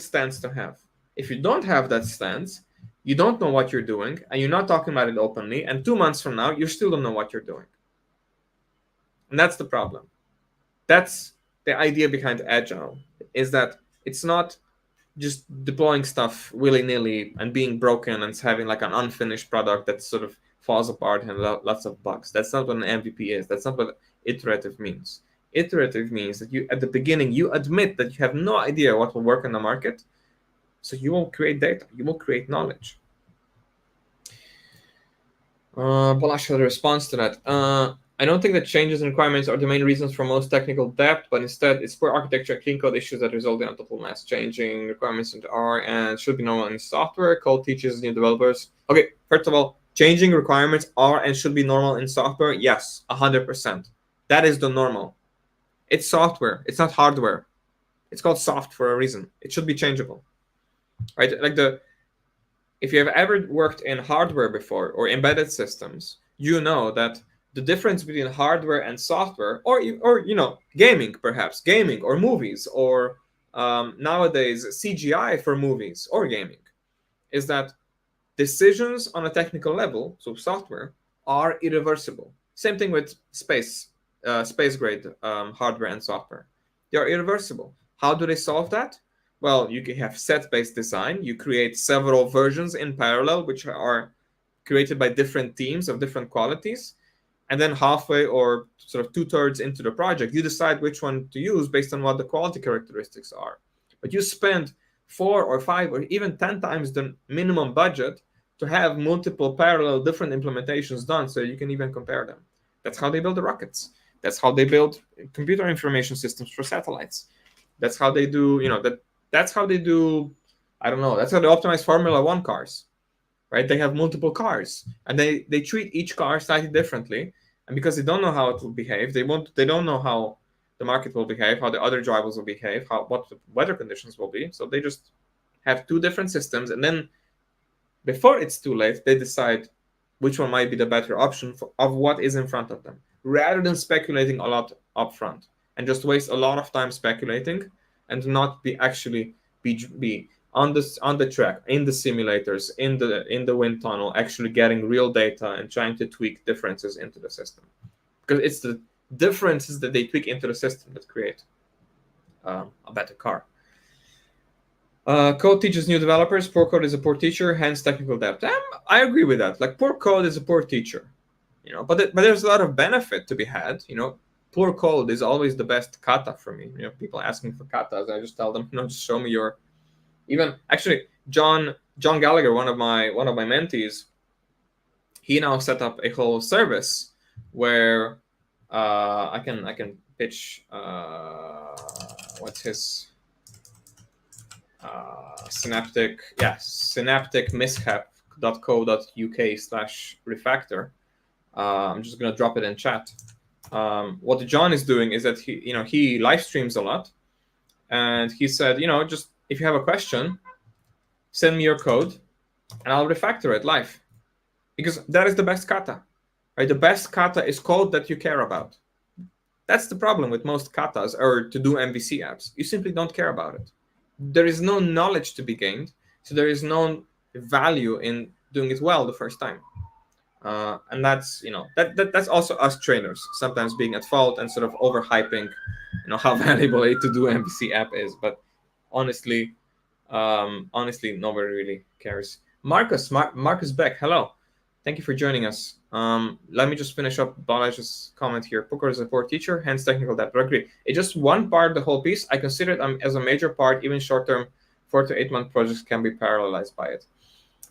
stance to have. If you don't have that stance, you don't know what you're doing, and you're not talking about it openly, and 2 months from now, you still don't know what you're doing. And that's the problem. That's the idea behind Agile, is that it's not just deploying stuff willy-nilly and being broken and having like an unfinished product that sort of falls apart and lots of bugs. That's not what an MVP is. That's not what iterative means. Iterative means that you, at the beginning, you admit that you have no idea what will work in the market, So you will create data, you will create knowledge. Balash's response to that. I don't think that changes in requirements are the main reasons for most technical debt, but instead it's poor architecture and clean code issues that result in total mass changing requirements into R and should be normal in software. Code teaches new developers. Okay, first of all, changing requirements are and should be normal in software. Yes, 100%. That is the normal. It's software. It's not hardware. It's called soft for a reason. It should be changeable, right? Like if you have ever worked in hardware before or embedded systems, you know that the difference between hardware and software, or gaming, perhaps gaming or movies, or nowadays CGI for movies or gaming, is that decisions on a technical level, so software, are irreversible. Same thing with space grade hardware and software. They are irreversible. How do they solve that? Well, you can have set-based design. You create several versions in parallel, which are created by different teams of different qualities. And then halfway or sort of 2/3 into the project, you decide which one to use based on what the quality characteristics are. But you spend 4 or 5 or even 10 times the minimum budget to have multiple parallel different implementations done so you can even compare them. That's how they build the rockets. That's how they build computer information systems for satellites. That's how they do, that's how they do, I don't know, that's how they optimize Formula One cars, right? They have multiple cars and they treat each car slightly differently. And because they don't know how it will behave, they don't know how the market will behave, how the other drivers will behave, what the weather conditions will be. So they just have two different systems, and then before it's too late, they decide which one might be the better option of what is in front of them, rather than speculating a lot upfront and just waste a lot of time speculating and not be actually be on the track, in the simulators, in the wind tunnel, actually getting real data and trying to tweak differences into the system, because it's the differences that they tweak into the system that create a better car. Code teaches new developers. Poor code is a poor teacher, hence technical debt. I agree with that. Like, poor code is a poor teacher, but there's a lot of benefit to be had. Poor code is always the best kata for me. People asking for katas, I just tell them, just show me your. Even actually, John Gallagher, one of my mentees, he now set up a whole service where I can pitch. What's his? synapticmishap.co.uk/refactor. I'm just gonna drop it in chat. What John is doing is that he live streams a lot, and he said, just if you have a question, send me your code, and I'll refactor it live, because that is the best kata, right? The best kata is code that you care about. That's the problem with most katas or to do MVC apps. You simply don't care about it. There is no knowledge to be gained, so there is no value in doing it well the first time. And that's that's also us trainers sometimes being at fault and sort of overhyping how valuable a to do MVC app is. But honestly nobody really cares. Marcus Beck, hello, thank you for joining us. Let me just finish up Balaj's comment here. Poker is a poor teacher, hence technical debt. But I agree. It's just one part of the whole piece. I consider it as a major part. Even short-term 4 to 8 month projects can be parallelized by it.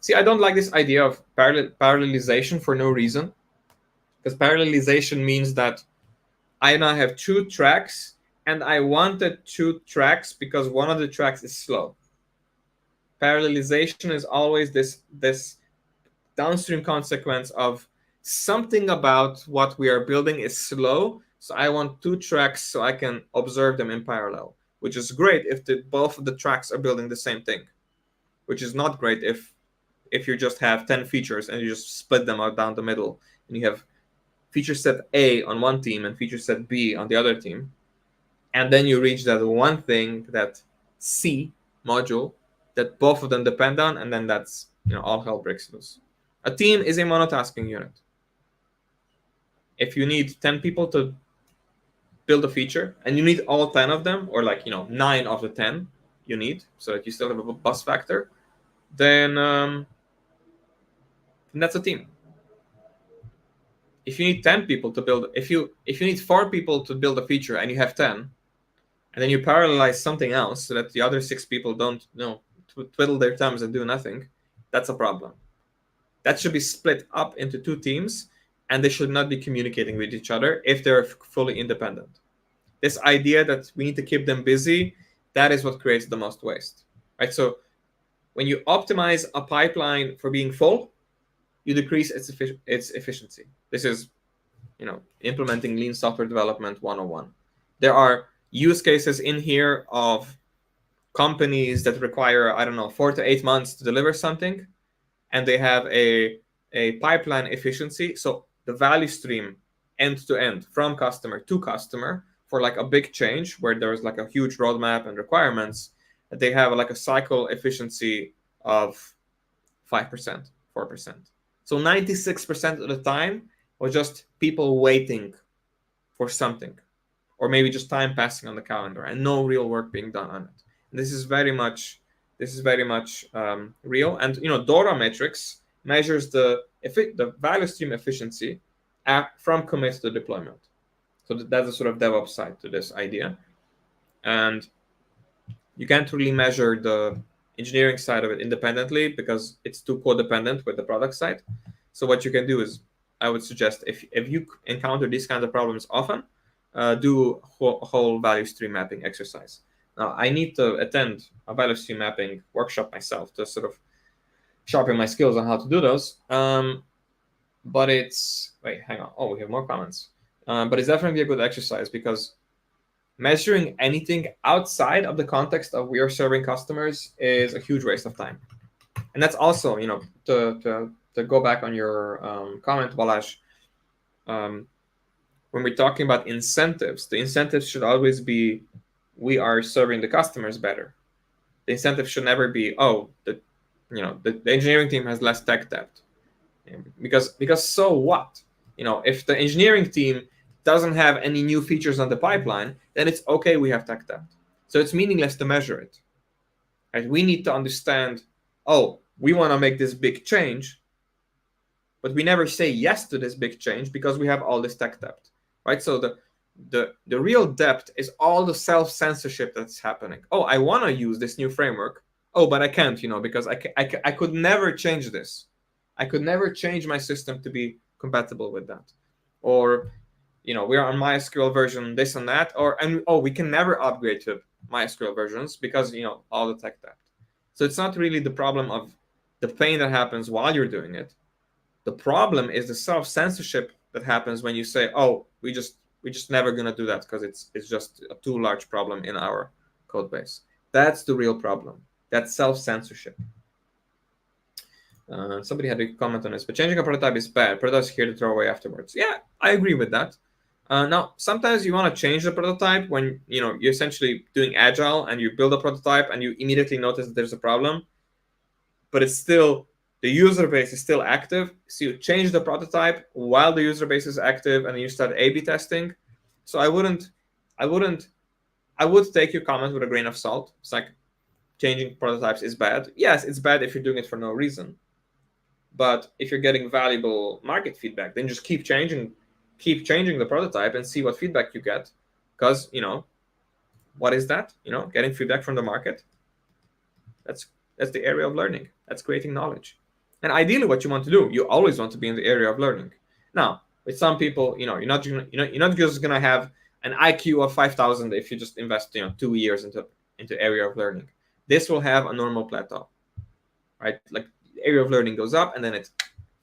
See, I don't like this idea of parallelization for no reason, because parallelization means that I now have 2 tracks, and I wanted 2 tracks because one of the tracks is slow. Parallelization is always this downstream consequence of something about what we are building is slow, so I want 2 tracks so I can observe them in parallel, which is great if both of the tracks are building the same thing, which is not great if you just have 10 features and you just split them out down the middle, and you have feature set A on one team and feature set B on the other team, and then you reach that one thing, that C module that both of them depend on, and then that's all hell breaks loose. A team is a monotasking unit. If you need 10 people to build a feature, and you need all 10 of them, or 9 of the 10 you need, so that you still have a bus factor, then that's a team. If you need 10 people to build, if you need 4 people to build a feature and you have 10, and then you parallelize something else so that the other 6 people don't twiddle their thumbs and do nothing, that's a problem. That should be split up into 2 teams, and they should not be communicating with each other if they're fully independent. This idea that we need to keep them busy, that is what creates the most waste, right? So when you optimize a pipeline for being full, you decrease its efficiency. This is, implementing lean software development 101. There are use cases in here of companies that require, 4 to 8 months to deliver something, and they have a pipeline efficiency. So the value stream end to end from customer to customer for like a big change where there's like a huge roadmap and requirements, they have like a cycle efficiency of 5%, 4%. So 96% of the time was just people waiting for something, or maybe just time passing on the calendar and no real work being done on it. And this is very much real. And Dora metrics measures the value stream efficiency from commit to deployment. So that's a sort of DevOps side to this idea. And you can't really measure the engineering side of it independently because it's too codependent with the product side. So what you can do is, I would suggest, if you encounter these kinds of problems often, do whole value stream mapping exercise. Now, I need to attend a value stream mapping workshop myself to sort of sharpen my skills on how to do those. But it's, wait, hang on. Oh, we have more comments. But it's definitely a good exercise because measuring anything outside of the context of we are serving customers is a huge waste of time. And that's also, to go back on your comment, Balazs, when we're talking about incentives, the incentives should always be we are serving the customers better. The incentive should never be, the engineering team has less tech debt. Because so what? If the engineering team doesn't have any new features on the pipeline, then it's okay we have tech debt. So it's meaningless to measure it. Right? We need to understand, we want to make this big change, but we never say yes to this big change because we have all this tech debt. Right? So the real debt is all the self-censorship that's happening. I want to use this new framework. But I can't, because I could never change this. I could never change my system to be compatible with that. Or, we're on MySQL version this and that. We can never upgrade to MySQL versions because, all the tech debt. So it's not really the problem of the pain that happens while you're doing it. The problem is the self-censorship that happens when you say, we're just never going to do that because it's just a too large problem in our code base. That's the real problem. That's self-censorship. Somebody had a comment on this, but changing a prototype is bad. Prototype is here to throw away afterwards. Yeah, I agree with that. Now, sometimes you want to change the prototype when you're essentially doing agile and you build a prototype and you immediately notice that there's a problem, but it's still, the user base is still active. So you change the prototype while the user base is active and you start A/B testing. So I would take your comment with a grain of salt. It's like changing prototypes is bad. Yes, it's bad if you're doing it for no reason. But if you're getting valuable market feedback, then just keep changing the prototype and see what feedback you get. Because, what is that? Getting feedback from the market. That's the area of learning. That's creating knowledge. And ideally what you want to do, you always want to be in the area of learning. Now, with some people, you're not just going to have an IQ of 5,000 if you just invest, 2 years into area of learning. This will have a normal plateau, right? Like the area of learning goes up and then it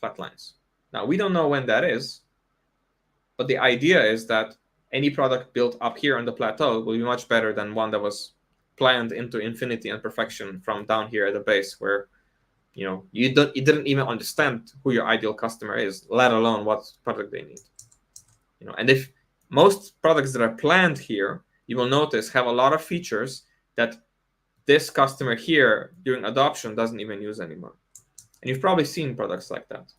flatlines. Now, we don't know when that is, but the idea is that any product built up here on the plateau will be much better than one that was planned into infinity and perfection from down here at the base where, you didn't even understand who your ideal customer is, let alone what product they need. And if most products that are planned here, you will notice have a lot of features that this customer here during adoption doesn't even use anymore. And you've probably seen products like that.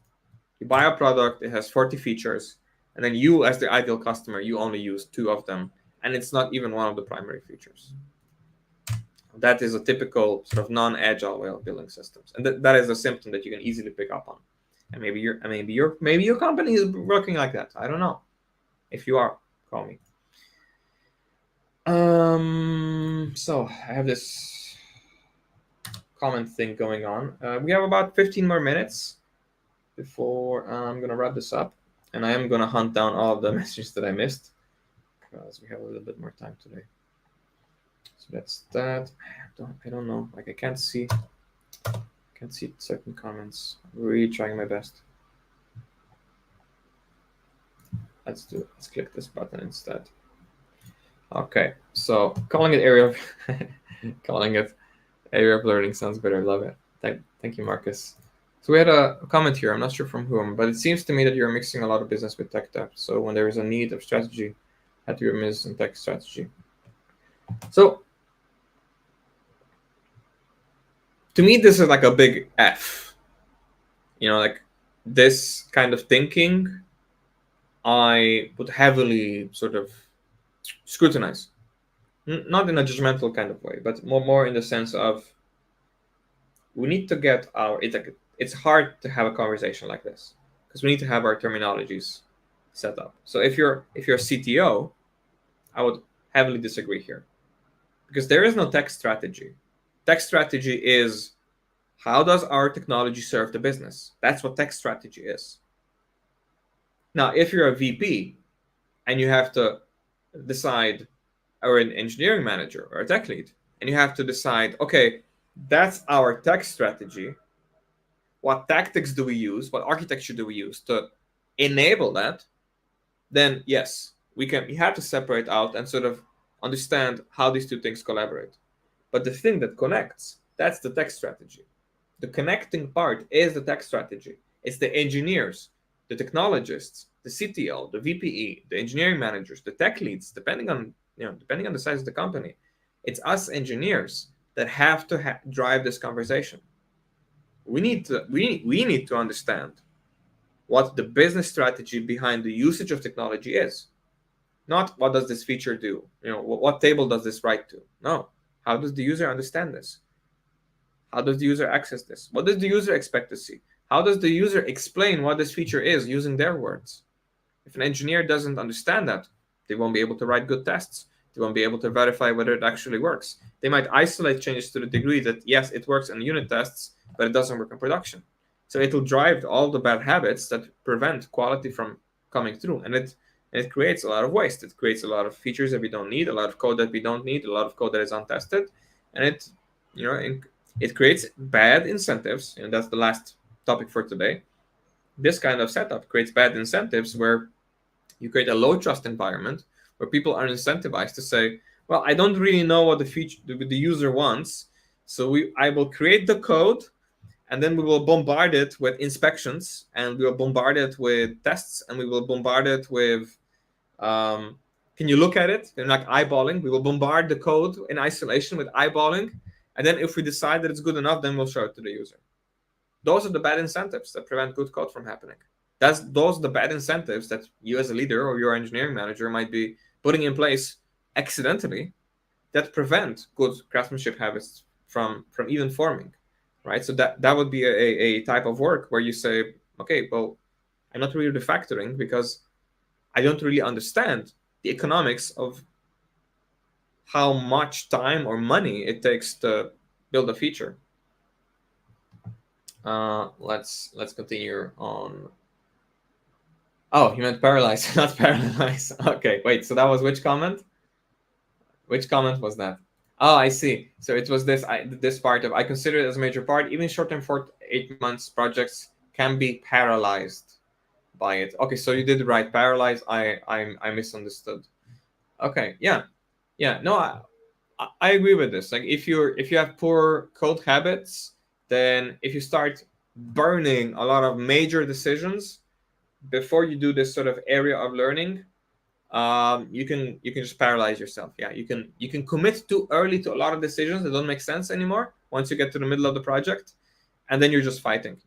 You buy a product, it has 40 features, and then you, as the ideal customer, you only use 2 of them, and it's not even one of the primary features. That is a typical sort of non-agile way of building systems, and that is a symptom that you can easily pick up on. And maybe your company is working like that. I don't know. If you are, call me. So I have this comment thing going on. We have about 15 more minutes before I'm gonna wrap this up, and I am gonna hunt down all of the messages that I missed because we have a little bit more time today. So that's that. I don't know. Like I can't see certain comments. I'm really trying my best. Let's click this button instead. Okay, so calling it area of calling it area of learning sounds better. Love it. Thank you, Marcus. So we had a comment here. I'm not sure from whom, but it seems to me that you're mixing a lot of business with tech debt. So when there is a need of strategy, how do you miss in tech strategy? So to me, this is like a big F. Like this kind of thinking, I would heavily sort of scrutinize. Not in a judgmental kind of way, but more in the sense of we need to get it's hard to have a conversation like this because we need to have our terminologies set up. So if you're a CTO, I would heavily disagree here because there is no tech strategy. Tech strategy is how does our technology serve the business? That's what tech strategy is. Now, if you're a VP and you have to decide, or an engineering manager or a tech lead, and you have to decide, okay, that's our tech strategy. What tactics do we use? What architecture do we use to enable that? Then yes, we have to separate out and sort of understand how these two things collaborate. But the thing that connects, that's the tech strategy. The connecting part is the tech strategy. It's the engineers, the technologists, the CTO, the VPE, the engineering managers, the tech leads, depending on the size of the company. It's us engineers that have to drive this conversation. We need to understand what the business strategy behind the usage of technology is. Not what does this feature do? What table does this write to? No. How does the user understand this? How does the user access this? What does the user expect to see? How does the user explain what this feature is using their words? If an engineer doesn't understand that, they won't be able to write good tests. They won't be able to verify whether it actually works. They might isolate changes to the degree that, yes, it works in unit tests, but it doesn't work in production. So it'll drive all the bad habits that prevent quality from coming through. And it creates a lot of waste. It creates a lot of features that we don't need, a lot of code that we don't need, a lot of code that is untested. And it creates bad incentives. And that's the last topic for today. This kind of setup creates bad incentives where you create a low trust environment where people are incentivized to say, well, I don't really know what the user wants. So I will create the code and then we will bombard it with inspections and we will bombard it with tests and we will bombard it with, can you look at it? And like eyeballing, we will bombard the code in isolation with eyeballing. And then if we decide that it's good enough, then we'll show it to the user. Those are the bad incentives that prevent good code from happening. Those are the bad incentives that you as a leader or your engineering manager might be putting in place accidentally that prevent good craftsmanship habits from even forming, right? So that would be a type of work where you say, okay, well, I'm not really refactoring because I don't really understand the economics of how much time or money it takes to build a feature. Let's continue on. Oh, you meant paralyze, not paralyze. Okay, wait. So that was which comment? Which comment was that? Oh, I see. So it was this part of I consider it as a major part. Even short-term 4 to 8 months projects can be paralyzed by it. Okay, so you did right. Paralyze. I misunderstood. Okay, yeah. No, I agree with this. Like if you have poor code habits, then if you start burning a lot of major decisions before you do this sort of area of learning, you can just paralyze yourself. Yeah, you can commit too early to a lot of decisions that don't make sense anymore once you get to the middle of the project, and then you're just fighting.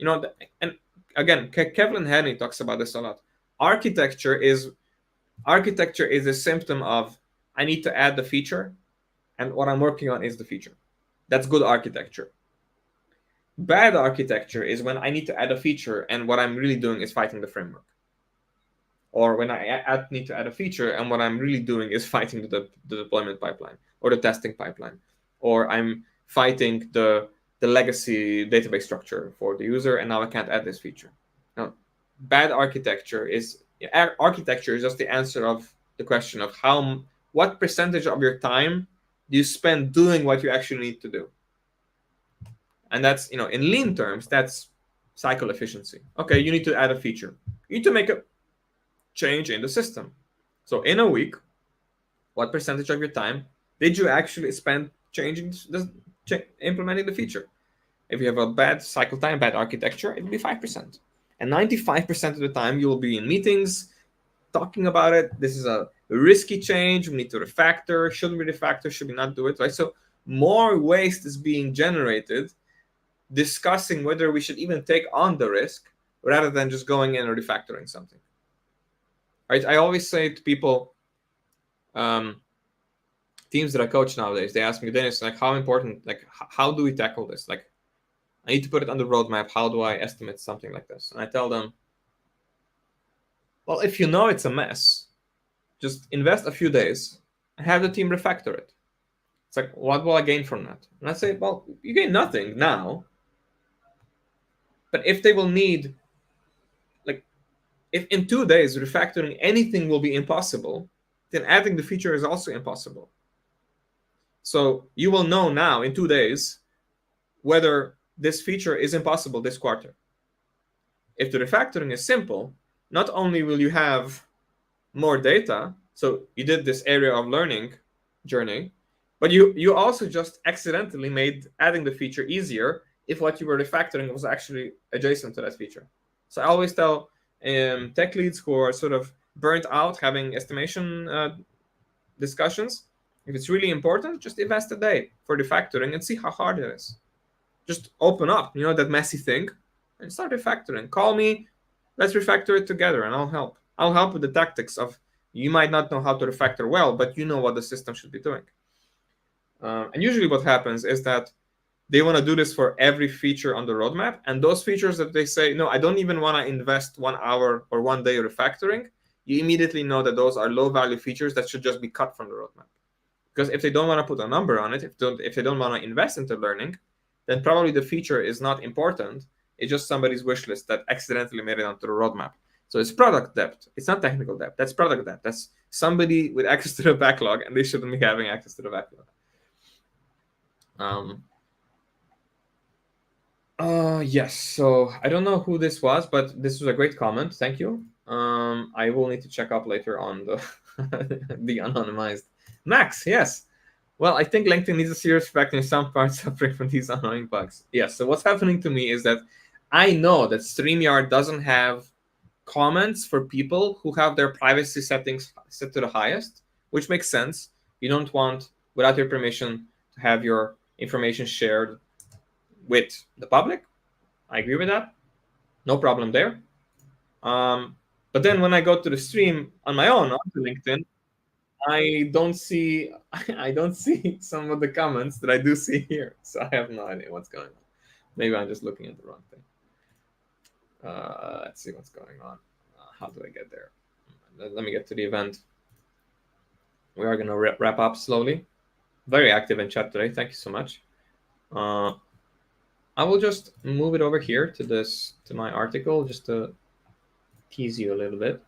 And again, Kevin Henry talks about this a lot. Architecture is a symptom of I need to add the feature, and what I'm working on is the feature. That's good architecture. Bad architecture is when I need to add a feature and what I'm really doing is fighting the framework. Or when I need to add a feature and what I'm really doing is fighting the deployment pipeline or the testing pipeline. Or I'm fighting the the legacy database structure for the user, and now I can't add this feature. Now, bad architecture is just the answer of the question of what percentage of your time do you spend doing what you actually need to do. And that's, in lean terms, that's cycle efficiency. Okay, you need to add a feature. You need to make a change in the system. So in a week, what percentage of your time did you actually spend implementing the feature? If you have a bad cycle time, bad architecture, it will be 5%. And 95% of the time, you will be in meetings talking about it. This is a risky change. We need to refactor. Should we refactor? Should we not do it? Right? So more waste is being generated discussing whether we should even take on the risk rather than just going in and refactoring something. Right? I always say to people, teams that I coach nowadays, they ask me, Dennis, like, how important, like, how do we tackle this? Like, I need to put it on the roadmap. How do I estimate something like this? And I tell them, well, if you know it's a mess, just invest a few days and have the team refactor it. It's like, what will I gain from that? And I say, well, you gain nothing now. But if they will need, like, if in 2 days refactoring anything will be impossible, then adding the feature is also impossible. So you will know now in 2 days whether this feature is impossible this quarter. If the refactoring is simple, not only will you have more data, so you did this area of learning journey, but you also just accidentally made adding the feature easier if what you were refactoring was actually adjacent to that feature. So I always tell tech leads who are sort of burnt out having estimation discussions, if it's really important, just invest a day for refactoring and see how hard it is. Just open up, that messy thing, and start refactoring. Call me, let's refactor it together, and I'll help. I'll help with the tactics of, you might not know how to refactor well, but you know what the system should be doing. And usually what happens is that they want to do this for every feature on the roadmap, and those features that they say, no, I don't even want to invest 1 hour or 1 day refactoring, you immediately know that those are low-value features that should just be cut from the roadmap. Because if they don't want to put a number on it, if they don't want to invest into learning, then probably the feature is not important. It's just somebody's wish list that accidentally made it onto the roadmap. So it's product debt. It's not technical debt. That's product debt. That's somebody with access to the backlog, and they shouldn't be having access to the backlog. Yes. So I don't know who this was, but this was a great comment. Thank you. I will need to check up later on the the anonymized Max. Yes. Well, I think LinkedIn needs a serious factor in some parts suffering from these annoying bugs. Yes. So what's happening to me is that I know that StreamYard doesn't have comments for people who have their privacy settings set to the highest, which makes sense. You don't want, without your permission, to have your information shared with the public. I agree with that. No problem there. But then when I go to the stream on my own onto LinkedIn, I don't see some of the comments that I do see here. So I have no idea what's going on. Maybe I'm just looking at the wrong thing. Let's see what's going on. How do I get there? Let me get to the event. We are going to wrap up slowly. Very active in chat today. Thank you so much. I will just move it over here to my article just to tease you a little bit.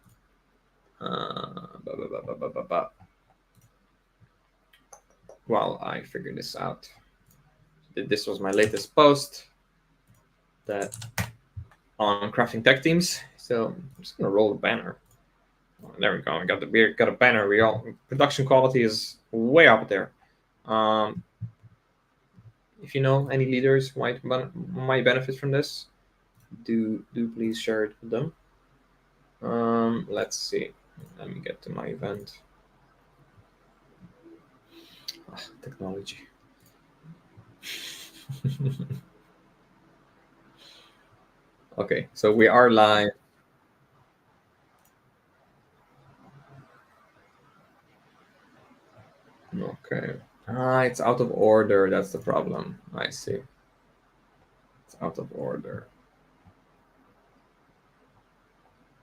While I figure this out. This was my latest post that on crafting tech teams. So I'm just gonna roll the banner. Oh, there we go. We got a banner. Production quality is way up there. If you know any leaders who might benefit from this, do please share it with them. Let's see. Let me get to my event. Technology. Okay, so we are live. Okay. It's out of order. That's the problem. I see. It's out of order.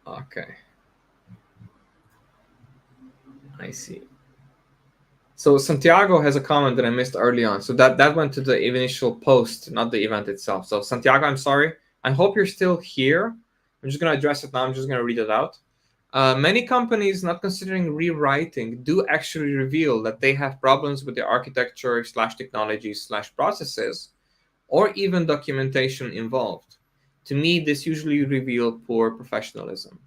Okay. I see. So Santiago has a comment that I missed early on. So that went to the initial post, not the event itself. So Santiago, I'm sorry. I hope you're still here. I'm just going to address it now. I'm just going to read it out. Many companies not considering rewriting do actually reveal that they have problems with the architecture / technology / processes, or even documentation involved. To me, this usually reveals poor professionalism.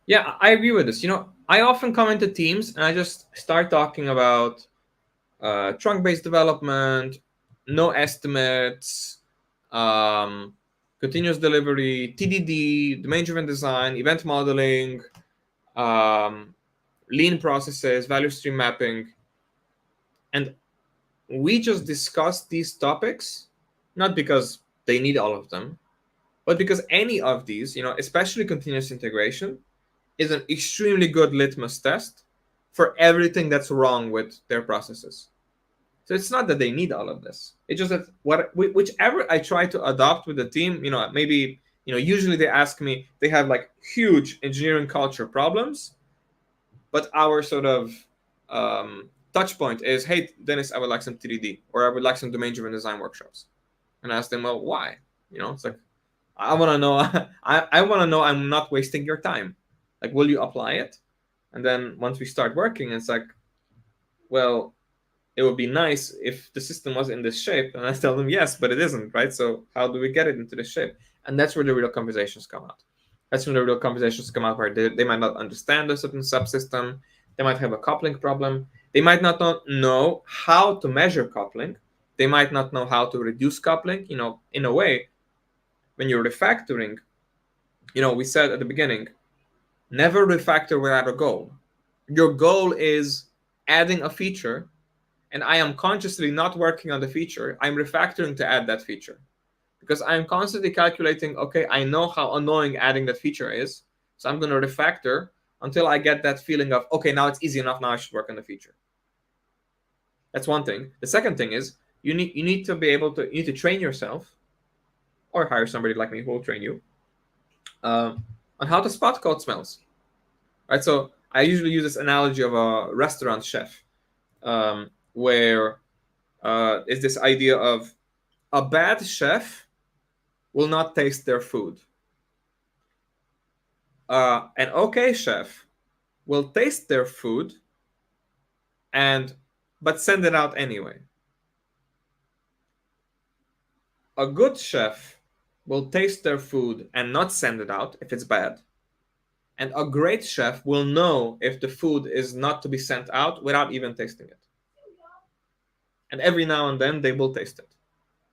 Yeah, I agree with this. I often come into teams and I just start talking about trunk-based development, no estimates, um, continuous delivery, TDD, domain-driven design, event modeling, um, lean processes, value stream mapping, and we just discuss these topics not because they need all of them, but because any of these, especially continuous integration, is an extremely good litmus test for everything that's wrong with their processes. So it's not that they need all of this. It's just that whichever I try to adopt with the team, maybe, usually they ask me, they have like huge engineering culture problems, but our sort of touch point is, hey, Dennis, I would like some TDD, or I would like some domain-driven design workshops. And I ask them, well, why? It's like, I want to know. I want to know I'm not wasting your time. Like, will you apply it? And then once we start working, it's like, well, it would be nice if the system was in this shape. And I tell them, yes, but it isn't, right? So how do we get it into this shape? And that's where the real conversations come out. That's when the real conversations come out, where they might not understand a certain subsystem. They might have a coupling problem. They might not know how to measure coupling. They might not know how to reduce coupling. In a way, when you're refactoring, we said at the beginning, never refactor without a goal. Your goal is adding a feature, and I am consciously not working on the feature. I'm refactoring to add that feature because I'm constantly calculating, okay, I know how annoying adding that feature is, so I'm going to refactor until I get that feeling of, okay, now it's easy enough, now I should work on the feature. That's one thing. The second thing is you need to be able to, you need to train yourself, or hire somebody like me who will train you, on how to spot code smells. Right? So I usually use this analogy of a restaurant chef, where is this idea of a bad chef will not taste their food. An okay chef will taste their food but send it out anyway. A good chef will taste their food and not send it out if it's bad. And a great chef will know if the food is not to be sent out without even tasting it. And every now and then they will taste it.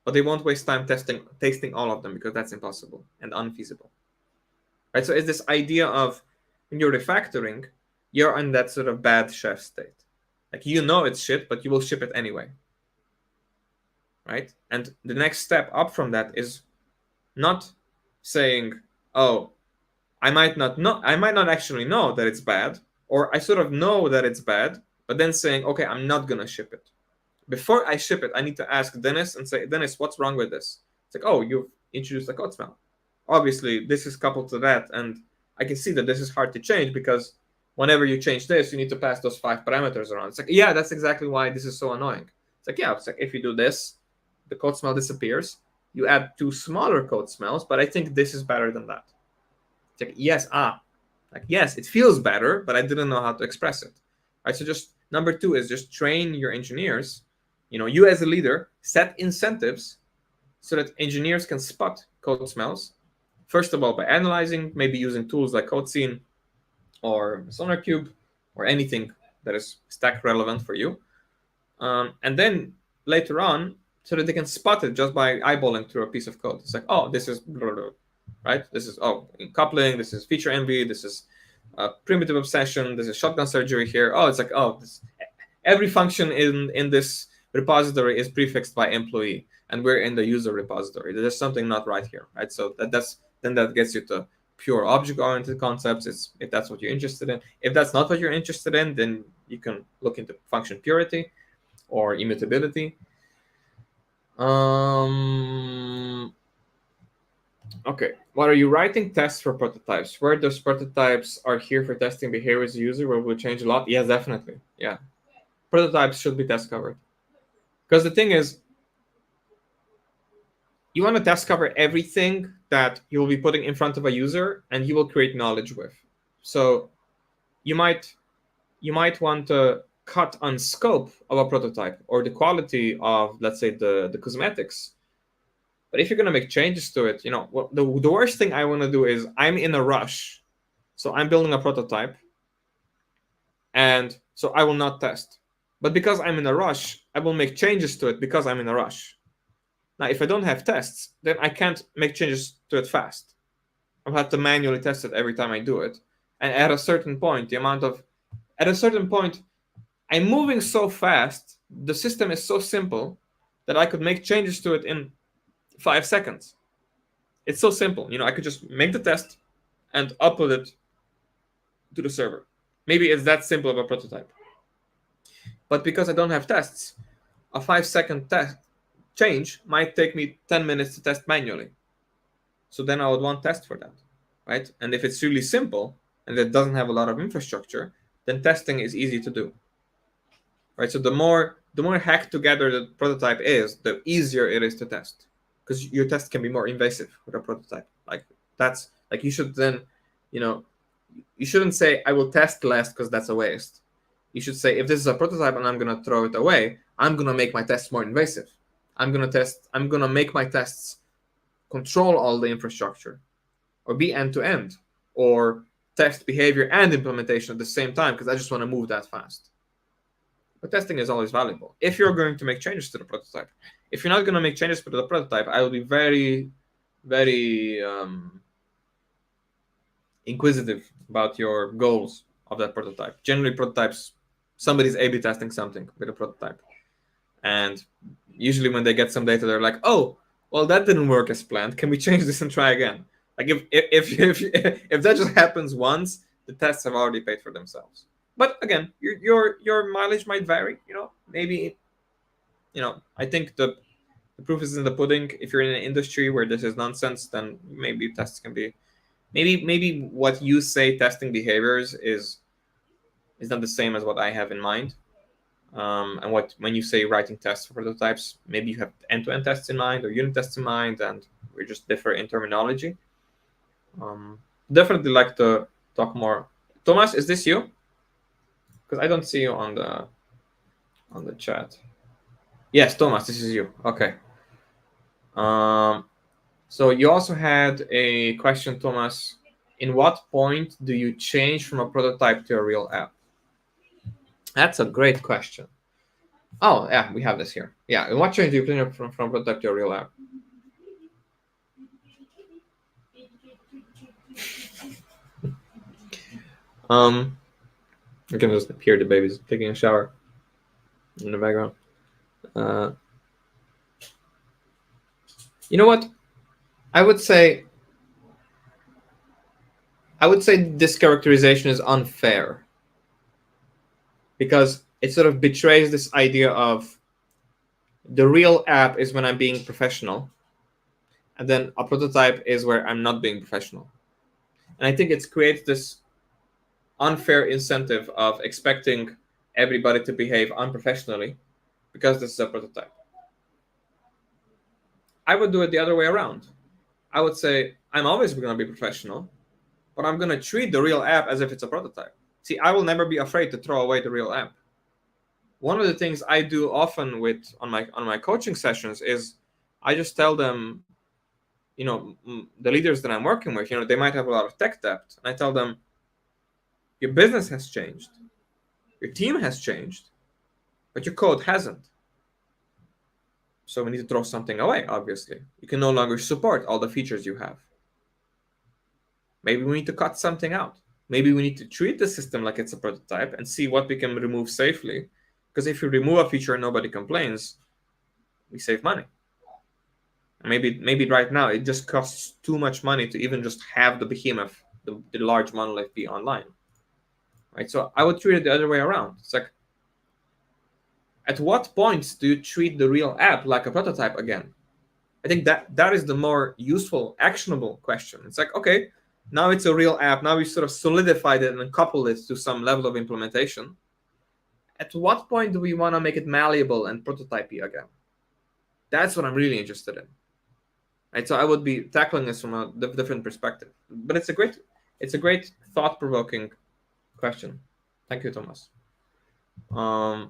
But they won't waste time tasting all of them because that's impossible and unfeasible. Right? So it's this idea of when you're refactoring, you're in that sort of bad chef state. Like, it's shit, but you will ship it anyway. Right? And the next step up from that is not saying, oh, I might not actually know that it's bad, or I sort of know that it's bad, but then saying, okay, I'm not gonna ship it. Before I ship it, I need to ask Dennis and say, Dennis, what's wrong with this? It's like, oh, you've introduced a code smell. Obviously, this is coupled to that, and I can see that this is hard to change because whenever you change this, you need to pass those 5 parameters around. It's like, yeah, that's exactly why this is so annoying. It's like, yeah, if you do this, the code smell disappears. You add 2 smaller code smells, but I think this is better than that. It's like, yes, yes, it feels better, but I didn't know how to express it. Right? So just number 2 is just train your engineers. You as a leader, set incentives so that engineers can spot code smells. First of all, by analyzing, maybe using tools like CodeScene or SonarCube or anything that is stack relevant for you. And then later on, so that they can spot it just by eyeballing through a piece of code. It's like, oh, this is blah, blah, right? This is coupling. This is feature envy. This is primitive obsession. This is shotgun surgery here. Oh, it's like, every function in this repository is prefixed by employee, and we're in the user repository. There's something not right here, right? So that gets you to pure object-oriented concepts. If that's what you're interested in. If that's not what you're interested in, then you can look into function purity or immutability. Okay, What are you writing tests for prototypes? Where those prototypes are here for testing behaviors user, where will change a lot? Yes, definitely. Yeah. Prototypes should be test covered. Because the thing is, you want to test cover everything that you will be putting in front of a user and you will create knowledge with. So you might want to cut on scope of a prototype or the quality of, let's say, the cosmetics. But if you're going to make changes to it, the worst thing I want to do is I'm in a rush. So I'm building a prototype and so I will not test. But because I'm in a rush, I will make changes to it because I'm in a rush. Now, if I don't have tests, then I can't make changes to it fast. I'll have to manually test it every time I do it. And at a certain point, I'm moving so fast, the system is so simple that I could make changes to it in 5 seconds. It's so simple. I could just make the test and upload it to the server. Maybe it's that simple of a prototype. But because I don't have tests, a 5-second test change might take me 10 minutes to test manually. So then I would want tests for that, right? And if it's really simple and it doesn't have a lot of infrastructure, then testing is easy to do, right? So the more hacked together the prototype is, the easier it is to test, because your test can be more invasive with a prototype. You should then, you shouldn't say I will test less because that's a waste. You should say, if this is a prototype and I'm gonna throw it away, I'm gonna make my tests more invasive. I'm gonna make my tests control all the infrastructure, or be end-to-end, or test behavior and implementation at the same time, because I just want to move that fast. But testing is always valuable if you're going to make changes to the prototype. If you're not going to make changes to the prototype, I will be very, very inquisitive about your goals of that prototype. Generally, prototypes, somebody's A/B testing something with a prototype, and usually when they get some data, they're like, "Oh, well, that didn't work as planned. Can we change this and try again?" Like if that just happens once, the tests have already paid for themselves. But again, your mileage might vary. Maybe I think the proof is in the pudding. If you're in an industry where this is nonsense, then maybe tests can be maybe what you say testing behaviors is not the same as what I have in mind. And when you say writing tests for prototypes, maybe you have end-to-end tests in mind or unit tests in mind, and we just differ in terminology. Definitely like to talk more. Thomas, is this you? Because I don't see you on the chat. Yes, Thomas, this is you. Okay. So you also had a question, Thomas. In what point do you change from a prototype to a real app? That's a great question. Oh, yeah, we have this here. Yeah, in what change do you change from prototype to a real app? You can just hear the babies taking a shower in the background. You know what? I would say this characterization is unfair, because it sort of betrays this idea of the real app is when I'm being professional, and then a prototype is where I'm not being professional. And I think it creates this unfair incentive of expecting everybody to behave unprofessionally because this is a prototype. I would do it the other way around. I would say I'm always going to be professional, but I'm going to treat the real app as if it's a prototype. See, I will never be afraid to throw away the real app. One of the things I do often on my coaching sessions is I just tell them, the leaders that I'm working with, they might have a lot of tech debt, and I tell them, your business has changed, your team has changed, but your code hasn't. So we need to throw something away, obviously. You can no longer support all the features you have. Maybe we need to cut something out. Maybe we need to treat the system like it's a prototype and see what we can remove safely. Because if we remove a feature and nobody complains, we save money. And maybe right now it just costs too much money to even just have the behemoth, the large monolith, be online. Right? So I would treat it the other way around. It's like, at what point do you treat the real app like a prototype again? I think that is the more useful, actionable question. It's like, okay, now it's a real app. Now we sort of solidified it and coupled it to some level of implementation. At what point do we want to make it malleable and prototypey again? That's what I'm really interested in. Right, so I would be tackling this from a different perspective. But it's a great thought-provoking question. Thank you, Thomas. Right,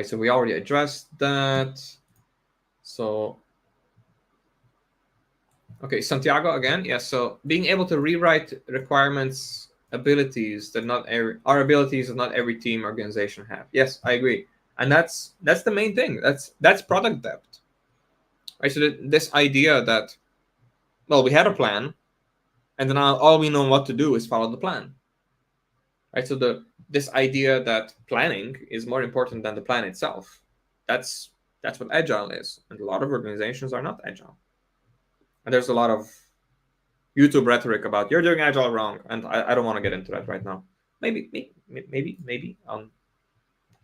so we already addressed that. So, okay, Santiago again. Yes, so being able to rewrite requirements, abilities that are abilities that not every team organization have. Yes, I agree, and that's the main thing. That's product depth. Right, so this idea that, well, we had a plan, and then all we know what to do is follow the plan. Right, so this idea that planning is more important than the plan itself. That's what agile is, and a lot of organizations are not agile. And there's a lot of YouTube rhetoric about you're doing agile wrong, and I don't want to get into that right now. Maybe.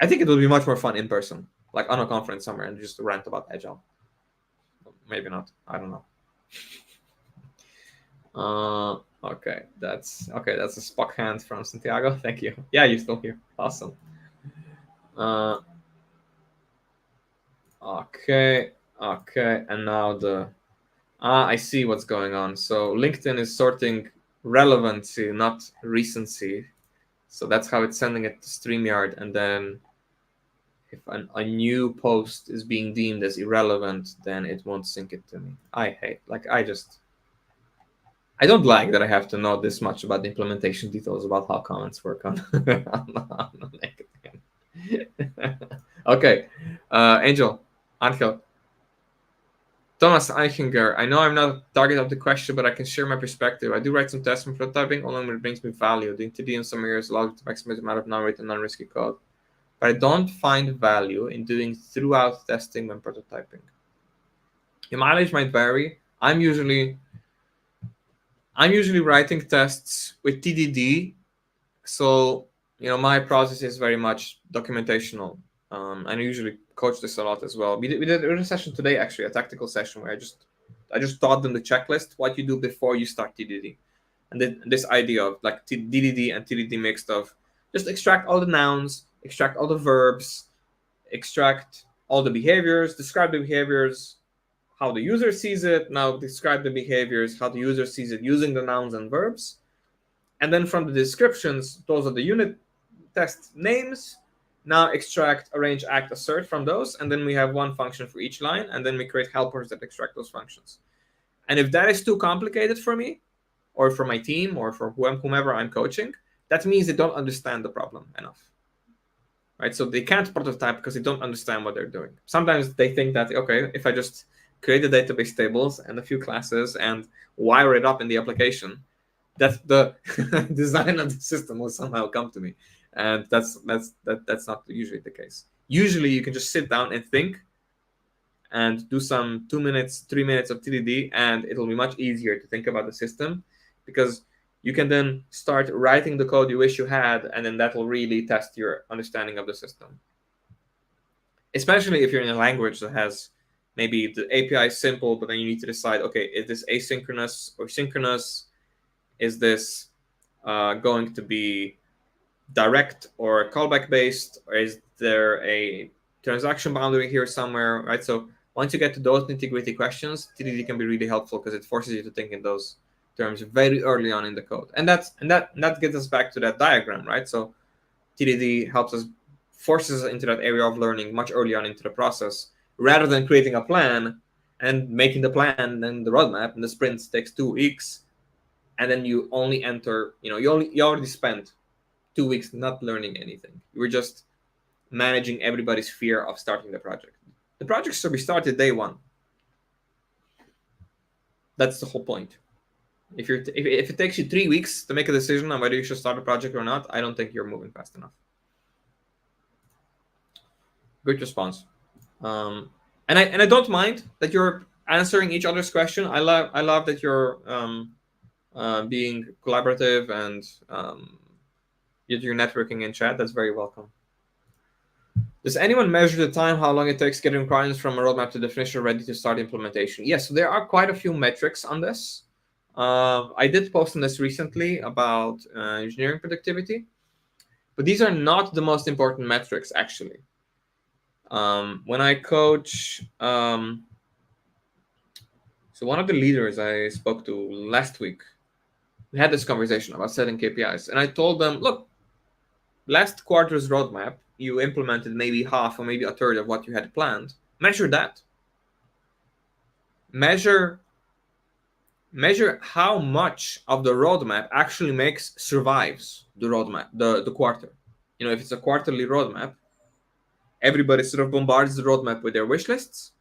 I think it would be much more fun in person, like on a conference somewhere, and just rant about agile. Maybe not. I don't know. Okay, that's a Spock hand from Santiago. Thank you. Yeah, you're still here. Awesome. Okay, and now I see what's going on. So LinkedIn is sorting relevancy, not recency. So that's how it's sending it to StreamYard, and then if a new post is being deemed as irrelevant, then it won't sync it to me. I don't like that I have to know this much about the implementation details about how comments work on Okay, Angel, Thomas Eichinger, I know I'm not a target of the question, but I can share my perspective. I do write some tests and prototyping, only when it brings me value. Doing TD in some areas allows me to maximize the amount of non-written, non-risky code. But I don't find value in doing throughout testing when prototyping. Your mileage might vary. I'm usually writing tests with TDD. So, my process is very much documentational. And I usually coach this a lot as well. We did a session today, actually, a tactical session where I just taught them the checklist, what you do before you start TDD. And then this idea of like DDD and TDD mixed of just extract all the nouns, extract all the verbs, extract all the behaviors, describe the behaviors, how the user sees it, now describe the behaviors, how the user sees it using the nouns and verbs. And then from the descriptions, those are the unit test names. Now extract, arrange, act, assert from those. And then we have one function for each line. And then we create helpers that extract those functions. And if that is too complicated for me, or for my team, or for whomever I'm coaching, that means they don't understand the problem enough. Right? So they can't prototype because they don't understand what they're doing. Sometimes they think that, okay, if I just create the database tables and a few classes and wire it up in the application, that the design of the system will somehow come to me. And that's not usually the case. Usually you can just sit down and think and do some 2 minutes, 3 minutes of TDD, and it'll be much easier to think about the system because you can then start writing the code you wish you had, and then that will really test your understanding of the system. Especially if you're in a language that has maybe the API is simple, but then you need to decide, okay, is this asynchronous or synchronous? Is this going to be direct or callback based, or is there a transaction boundary here somewhere, right? So once you get to those nitty-gritty questions, TDD can be really helpful because it forces you to think in those terms very early on in the code. And that gets us back to that diagram, right? So TDD forces us into that area of learning much early on into the process, rather than creating a plan and making the plan and the roadmap, and the sprints takes 2 weeks, and then you only enter, you already spent 2 weeks not learning anything. You were just managing everybody's fear of starting the project. The project should be started day one. That's the whole point. If it takes you 3 weeks to make a decision on whether you should start a project or not, I don't think you're moving fast enough. Good response. And I don't mind that you're answering each other's question. I love that you're being collaborative and you're networking in chat. That's very welcome. Does anyone measure the time, how long it takes getting requirements from a roadmap to definition ready to start implementation? Yes, so there are quite a few metrics on this. I did post on this recently about engineering productivity, but these are not the most important metrics, actually. When I coach, so one of the leaders I spoke to last week, we had this conversation about setting KPIs, and I told them, look, last quarter's roadmap, you implemented maybe half or maybe a third of what you had planned. Measure that. Measure how much of the roadmap actually survives the roadmap, the quarter. If it's a quarterly roadmap, everybody sort of bombards the roadmap with their wish lists.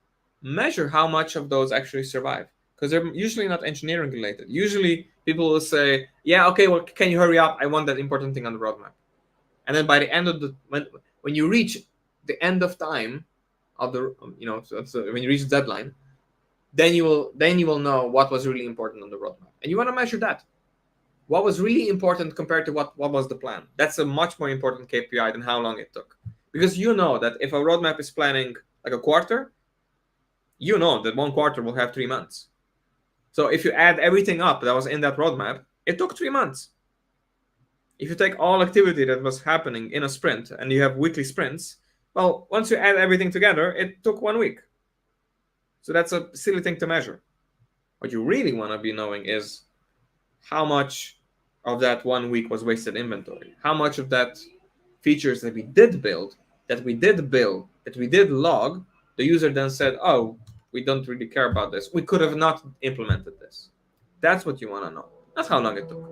Measure how much of those actually survive, because they're usually not engineering related. Usually people will say, yeah, okay, well, can you hurry up? I want that important thing on the roadmap. And then by the end of when you reach the end of time of the, so when you reach the deadline, then you will know what was really important on the roadmap, and you want to measure that. What was really important compared to what was the plan? That's a much more important KPI than how long it took, because you know that if a roadmap is planning like a quarter, you know that 1 quarter will have 3 months. So if you add everything up that was in that roadmap, it took 3 months. If you take all activity that was happening in a sprint and you have weekly sprints, well, once you add everything together, it took 1 week. So that's a silly thing to measure. What you really want to be knowing is how much of that 1 week was wasted inventory. How much of that features that we did build, that we did log, the user then said, oh, we don't really care about this. We could have not implemented this. That's what you want to know. Not how long it took.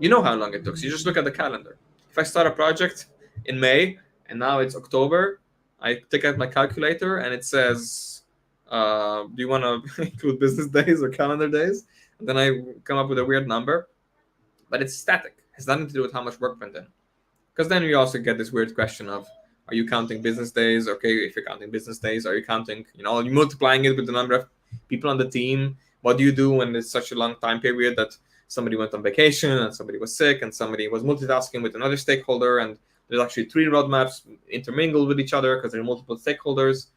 You know how long it took. So you just look at the calendar. If I start a project in May and now it's October, I take out my calculator and it says, do you want to include business days or calendar days? And then I come up with a weird number, but it's static. It has nothing to do with how much work went in. Because then you also get this weird question of, are you counting business days? Okay, if you're counting business days, are you counting, are you multiplying it with the number of people on the team? What do you do when it's such a long time period that somebody went on vacation and somebody was sick and somebody was multitasking with another stakeholder, and there's actually 3 roadmaps intermingled with each other because there are multiple stakeholders?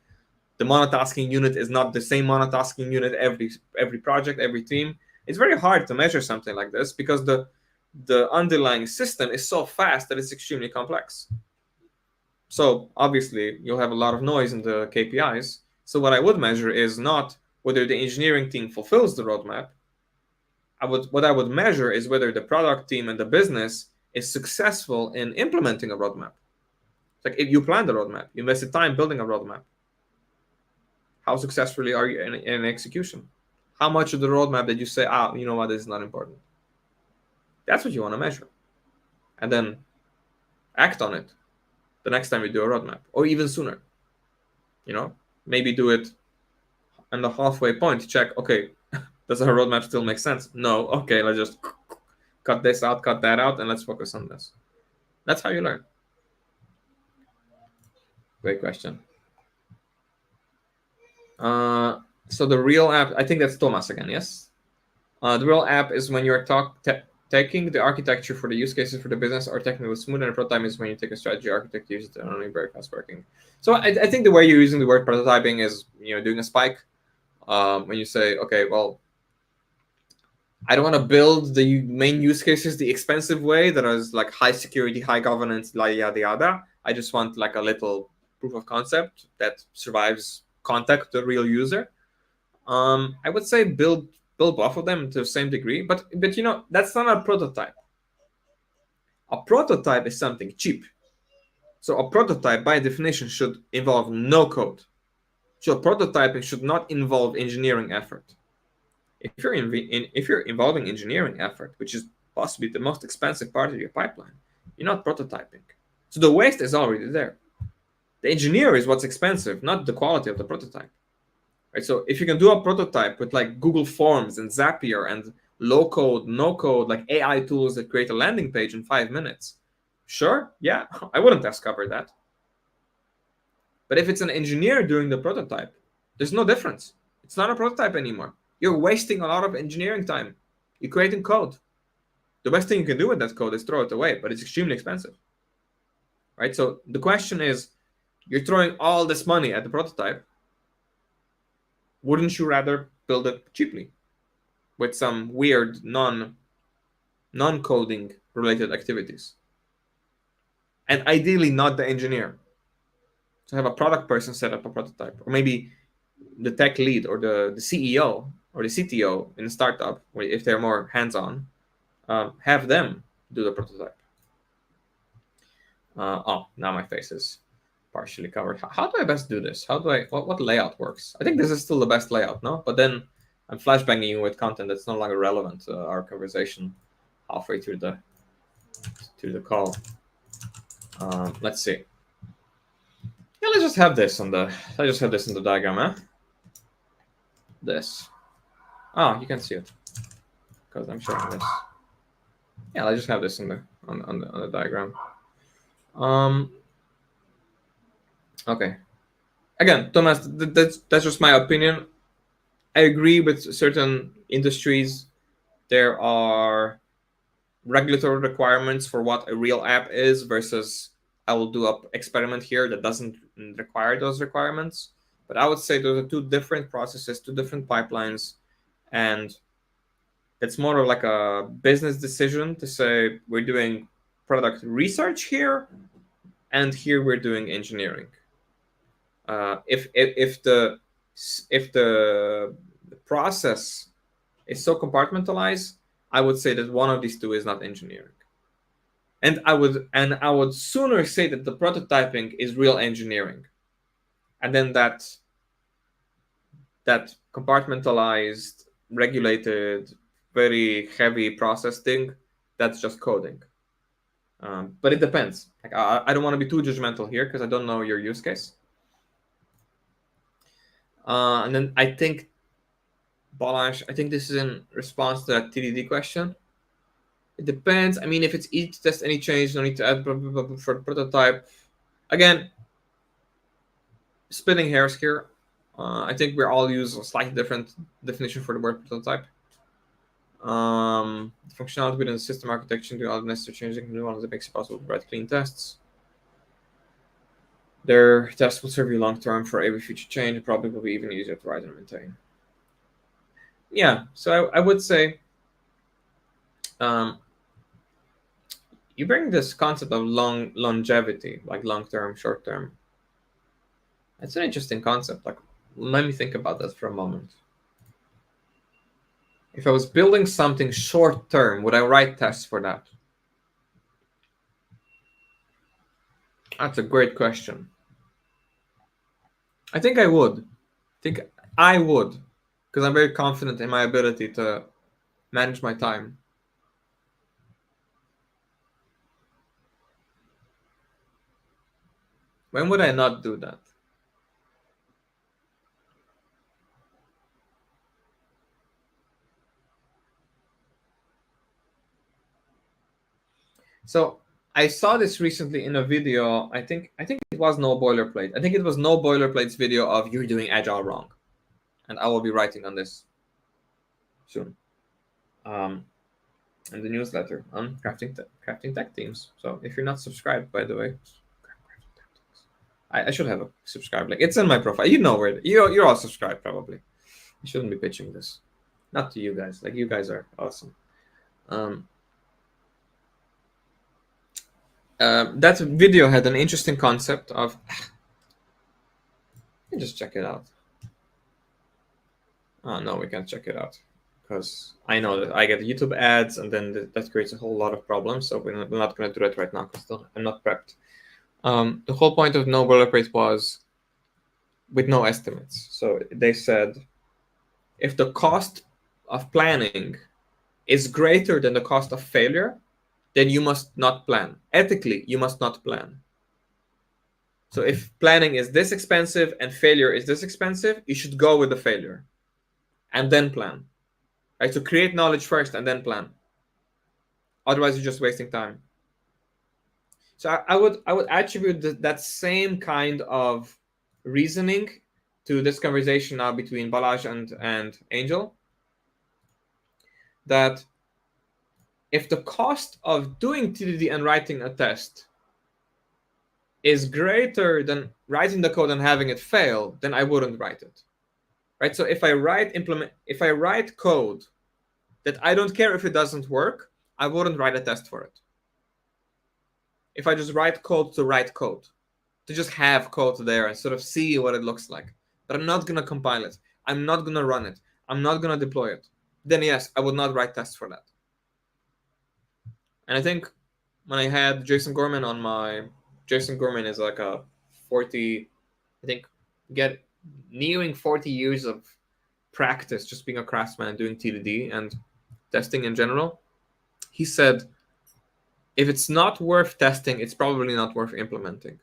The monotasking unit is not the same monotasking unit every project, every team. It's very hard to measure something like this because the underlying system is so fast that it's extremely complex. So obviously you'll have a lot of noise in the KPIs. So what I would measure is not whether the engineering team fulfills the roadmap. What I would measure is whether the product team and the business is successful in implementing a roadmap. Like if you plan the roadmap, you invested time building a roadmap. How successfully are you in execution? How much of the roadmap did you say, you know what, this is not important? That's what you want to measure. And then act on it the next time you do a roadmap, or even sooner. Maybe do it on the halfway point. Check, okay, does our roadmap still make sense? No. Okay, let's just cut this out, cut that out, and let's focus on this. That's how you learn. Great question. So the real app, I think that's Thomas again, yes? The real app is when you're taking the architecture for the use cases for the business or technical smooth, and a prototype is when you take a strategy architect, use it, and only very fast working. So I think the way you're using the word prototyping is, doing a spike. When you say, okay, well, I don't want to build the main use cases the expensive way that is like high security, high governance, yada yada. I just want like a little proof of concept that survives contact with the real user. I would say build both of them to the same degree, but that's not a prototype. A prototype is something cheap. So a prototype by definition should involve no code. So prototyping should not involve engineering effort. If you're involving engineering effort, which is possibly the most expensive part of your pipeline, you're not prototyping. So the waste is already there. The engineer is what's expensive, not the quality of the prototype. Right? So if you can do a prototype with like Google Forms and Zapier and low code, no code, like AI tools that create a landing page in 5 minutes, sure, yeah, I wouldn't discover that. But if it's an engineer doing the prototype, there's no difference. It's not a prototype anymore. You're wasting a lot of engineering time. You're creating code. The best thing you can do with that code is throw it away, but it's extremely expensive. Right? So the question is, you're throwing all this money at the prototype. Wouldn't you rather build it cheaply with some weird non-coding related activities? And ideally not the engineer. So have a product person set up a prototype, or maybe the tech lead or the CEO or the CTO in a startup, if they're more hands-on, have them do the prototype. Oh, now my face is partially covered. How do I best do this? How do I, what layout works? I think this is still the best layout, no? But then I'm flashbanging you with content that's no longer relevant to our conversation halfway through the call. Let's see. Yeah, let's just have this on the, let's just have this in the diagram, huh? This. Oh, you can see it because I'm showing this. Yeah, let's just have this on the diagram. Okay. Again, Thomas, that's just my opinion. I agree with certain industries. There are regulatory requirements for what a real app is versus I will do an experiment here that doesn't require those requirements. But I would say those are two different processes, two different pipelines, and it's more of like a business decision to say we're doing product research here, and here we're doing engineering. If the process is so compartmentalized, I would say that one of these two is not engineering. And I would sooner say that the prototyping is real engineering, and then that compartmentalized, regulated, very heavy process thing, that's just coding. But it depends. Like I don't want to be too judgmental here because I don't know your use case. And then I think, Balázs, I think this is in response to that TDD question. It depends. I mean, if it's each test any change, no need to add for the prototype. Again, splitting hairs here. I think we all use a slightly different definition for the word prototype. Functionality within the system architecture to all the necessary changes new ones that makes it possible to write clean tests. Their tests will serve you long term for every future change. It probably will be even easier to write and maintain. Yeah, so I would say you bring this concept of longevity, like long term, short term. It's an interesting concept. Like, let me think about that for a moment. If I was building something short term, would I write tests for that? That's a great question. I think I would. Because I'm very confident in my ability to manage my time. When would I not do that? So I saw this recently in a video. I think it was No Boilerplate. I think it was No Boilerplate's video of you're doing agile wrong, and I will be writing on this soon, in the newsletter on crafting tech teams. So if you're not subscribed, by the way, I should have a subscribe link. It's in my profile. You know where you're all subscribed probably. I shouldn't be pitching this, not to you guys. Like you guys are awesome. That video had an interesting concept of. Just check it out. Oh no, we can't check it out because I know that I get YouTube ads, and then that creates a whole lot of problems. So we're not going to do that right now because I'm not prepped. The whole point of no boilerplate was with no estimates. So they said if the cost of planning is greater than the cost of failure, then you must not plan. Ethically, you must not plan. So if planning is this expensive and failure is this expensive, you should go with the failure and then plan. Right? So create knowledge first and then plan. Otherwise, you're just wasting time. So I would attribute that same kind of reasoning to this conversation now between Balázs and Angel. That if the cost of doing TDD and writing a test is greater than writing the code and having it fail, then I wouldn't write it. Right? So if I write code that I don't care if it doesn't work, I wouldn't write a test for it. If I just write code to write code, to just have code there and sort of see what it looks like, but I'm not going to compile it, I'm not going to run it, I'm not going to deploy it, then yes, I would not write tests for that. And I think when I had Jason Gorman on Jason Gorman is like a 40, I think, nearing 40 years of practice just being a craftsman and doing TDD and testing in general. He said, if it's not worth testing, it's probably not worth implementing.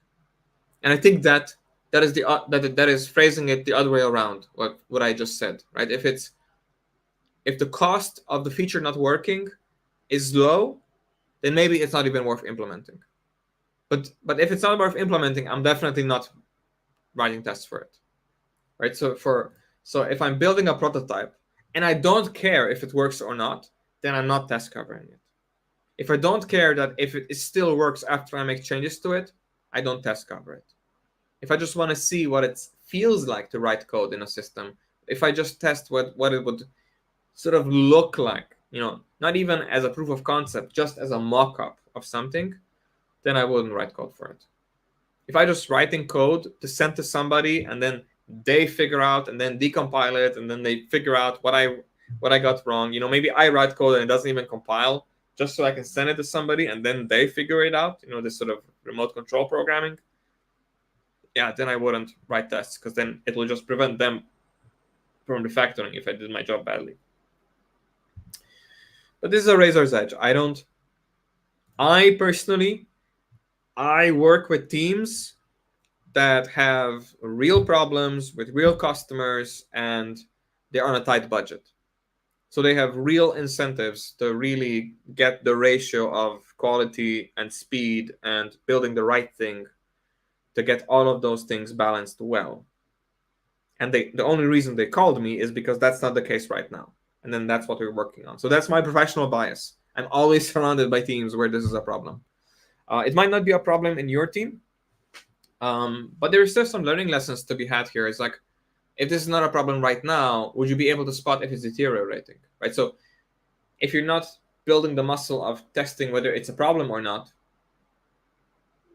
And I think that is phrasing it the other way around, what I just said, right? If the cost of the feature not working is low, then maybe it's not even worth implementing. But if it's not worth implementing, I'm definitely not writing tests for it, right? So if I'm building a prototype and I don't care if it works or not, then I'm not test covering it. If I don't care that if it still works after I make changes to it, I don't test cover it. If I just want to see what it feels like to write code in a system, if I just test what it would sort of look like, not even as a proof of concept, just as a mock-up of something, then I wouldn't write code for it. If I just writing code to send to somebody and then they figure out and then decompile it and then they figure out what I got wrong, maybe I write code and it doesn't even compile just so I can send it to somebody and then they figure it out, this sort of remote control programming, yeah, then I wouldn't write tests because then it will just prevent them from refactoring if I did my job badly. But this is a razor's edge. I personally work with teams that have real problems with real customers and they're on a tight budget. So they have real incentives to really get the ratio of quality and speed and building the right thing to get all of those things balanced well. And the only reason they called me is because that's not the case right now. And then that's what we're working on. So that's my professional bias. I'm always surrounded by teams where this is a problem. It might not be a problem in your team, but there's still some learning lessons to be had here. It's like, if this is not a problem right now, would you be able to spot if it's deteriorating, right? So if you're not building the muscle of testing whether it's a problem or not,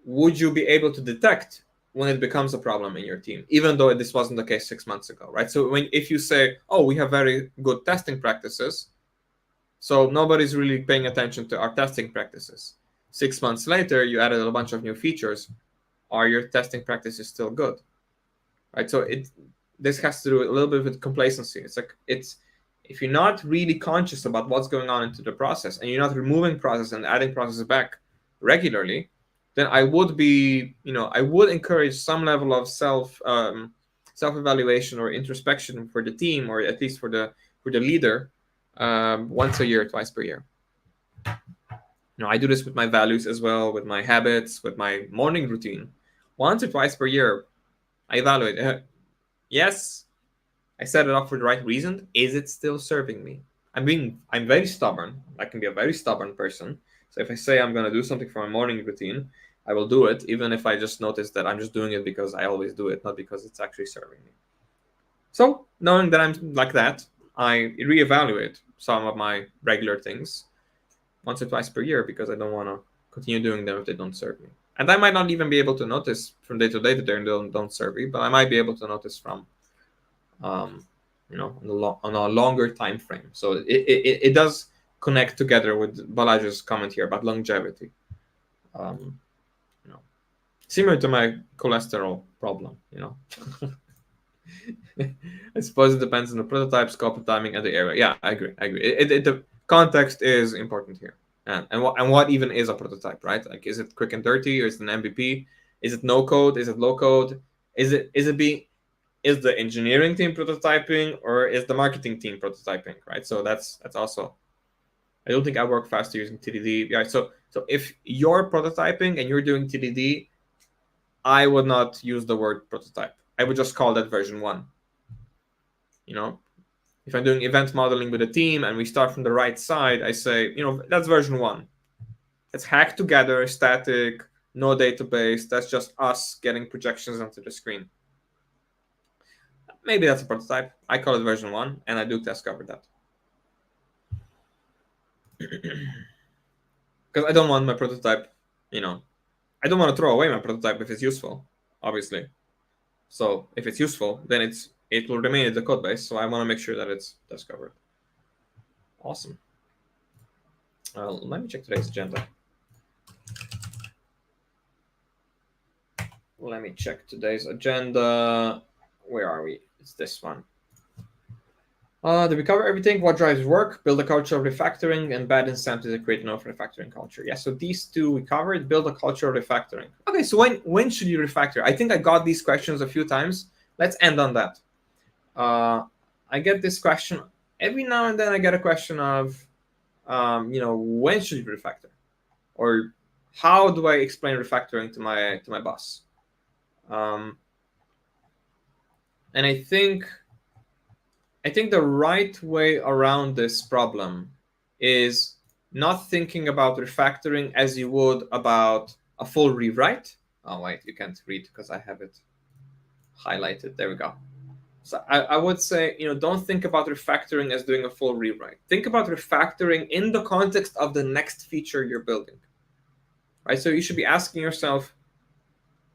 would you be able to detect when it becomes a problem in your team, even though this wasn't the case 6 months ago, right? So if you say, oh, we have very good testing practices, so nobody's really paying attention to our testing practices. 6 months later, you added a bunch of new features. Are your testing practices still good, right? So this has to do a little bit with complacency. It's if you're not really conscious about what's going on into the process and you're not removing process and adding processes back regularly, then I would encourage some level of self-evaluation or introspection for the team, or at least for the leader, once a year, twice per year. I do this with my values as well, with my habits, with my morning routine. Once or twice per year, I evaluate. Yes, I set it up for the right reason. Is it still serving me? I'm very stubborn. I can be a very stubborn person. So if I say I'm going to do something for my morning routine, I will do it, even if I just notice that I'm just doing it because I always do it, not because it's actually serving me. So knowing that I'm like that, I reevaluate some of my regular things once or twice per year because I don't want to continue doing them if they don't serve me. And I might not even be able to notice from day to day that they don't serve me, but I might be able to notice from, on a longer time frame. So it does connect together with Balaj's comment here about longevity. Similar to my cholesterol problem, I suppose it depends on the prototype, scope, timing, and the area. Yeah, I agree. The context is important here, and what even is a prototype, right? Like, is it quick and dirty, or is it an MVP? Is it no code? Is it low code? Is the engineering team prototyping, or is the marketing team prototyping, right? So that's also. I don't think I work faster using TDD. Yeah, so if you're prototyping and you're doing TDD, I would not use the word prototype. I would just call that version 1. If I'm doing event modeling with a team and we start from the right side, I say, that's version 1. Let's hack together static, no database. That's just us getting projections onto the screen. Maybe that's a prototype. I call it version 1, and I do test cover that. Because I don't want my prototype, I don't want to throw away my prototype if it's useful, obviously. So if it's useful, then it will remain in the code base. So I want to make sure that it's test covered. Awesome. Let me check today's agenda. Let me check today's agenda. Where are we? It's this one. Did we cover everything? What drives work? Build a culture of refactoring and bad incentives to create no refactoring culture. Yeah, so these two we covered. Build a culture of refactoring. Okay, so when should you refactor? I think I got these questions a few times. Let's end on that. I get this question every now and then. I get a question of, when should you refactor, or how do I explain refactoring to my boss? And I think the right way around this problem is not thinking about refactoring as you would about a full rewrite. Oh wait, you can't read because I have it highlighted. There we go. So I would say, don't think about refactoring as doing a full rewrite. Think about refactoring in the context of the next feature you're building. Right? So you should be asking yourself,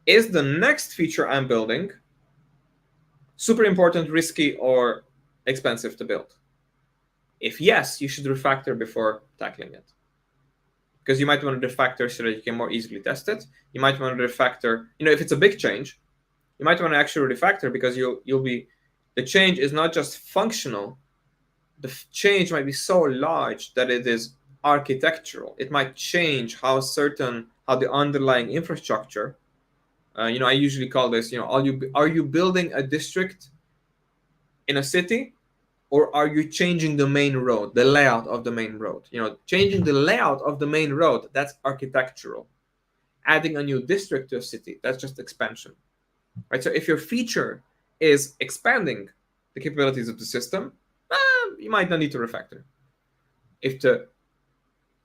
is the next feature I'm building super important, risky, or expensive to build? If yes, you should refactor before tackling it. Because you might want to refactor so that you can more easily test it. You might want to refactor, if it's a big change, you might want to actually refactor because the change is not just functional. The change might be so large that it is architectural. It might change how the underlying infrastructure, I usually call this, are you building a district in a city, or are you changing the main road, the layout of the main road? Changing the layout of the main road, that's architectural. Adding a new district to a city, that's just expansion. Right? So if your feature is expanding the capabilities of the system, you might not need to refactor. If the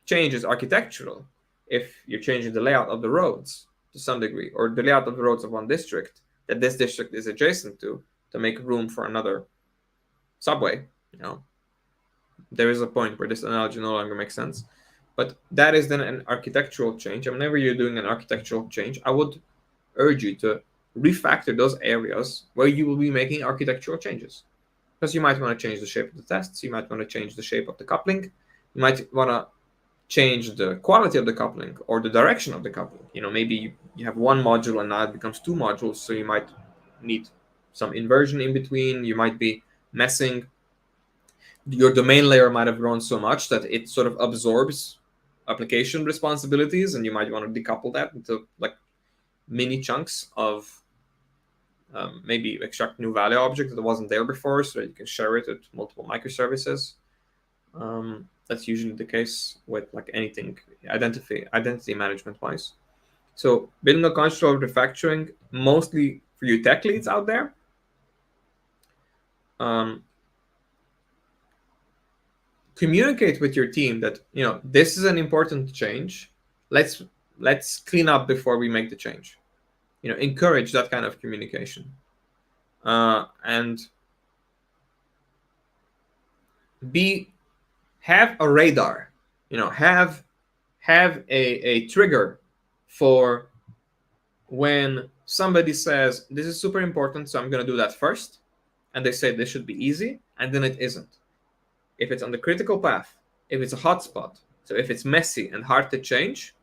change is architectural, if you're changing the layout of the roads to some degree, or the layout of the roads of one district that this district is adjacent to make room for another subway, there is a point where this analogy no longer makes sense. But that is then an architectural change. And whenever you're doing an architectural change, I would urge you to refactor those areas where you will be making architectural changes. Because you might want to change the shape of the tests, you might want to change the shape of the coupling, you might want to change the quality of the coupling or the direction of the coupling. Maybe you have one module and now it becomes two modules, so you might need some inversion in between. You might be messing. Your domain layer might have grown so much that it sort of absorbs application responsibilities, and you might want to decouple that into like mini chunks of maybe extract new value object that wasn't there before, so that you can share it with multiple microservices. That's usually the case with like anything identity management wise. So building a culture of refactoring, mostly for you tech leads out there, communicate with your team that this is an important change. Let's clean up before we make the change. Encourage that kind of communication, and have a radar. Have a trigger for when somebody says this is super important, so I'm going to do that first, and they say this should be easy, and then it isn't. If it's on the critical path, if it's a hotspot, so if it's messy and hard to change,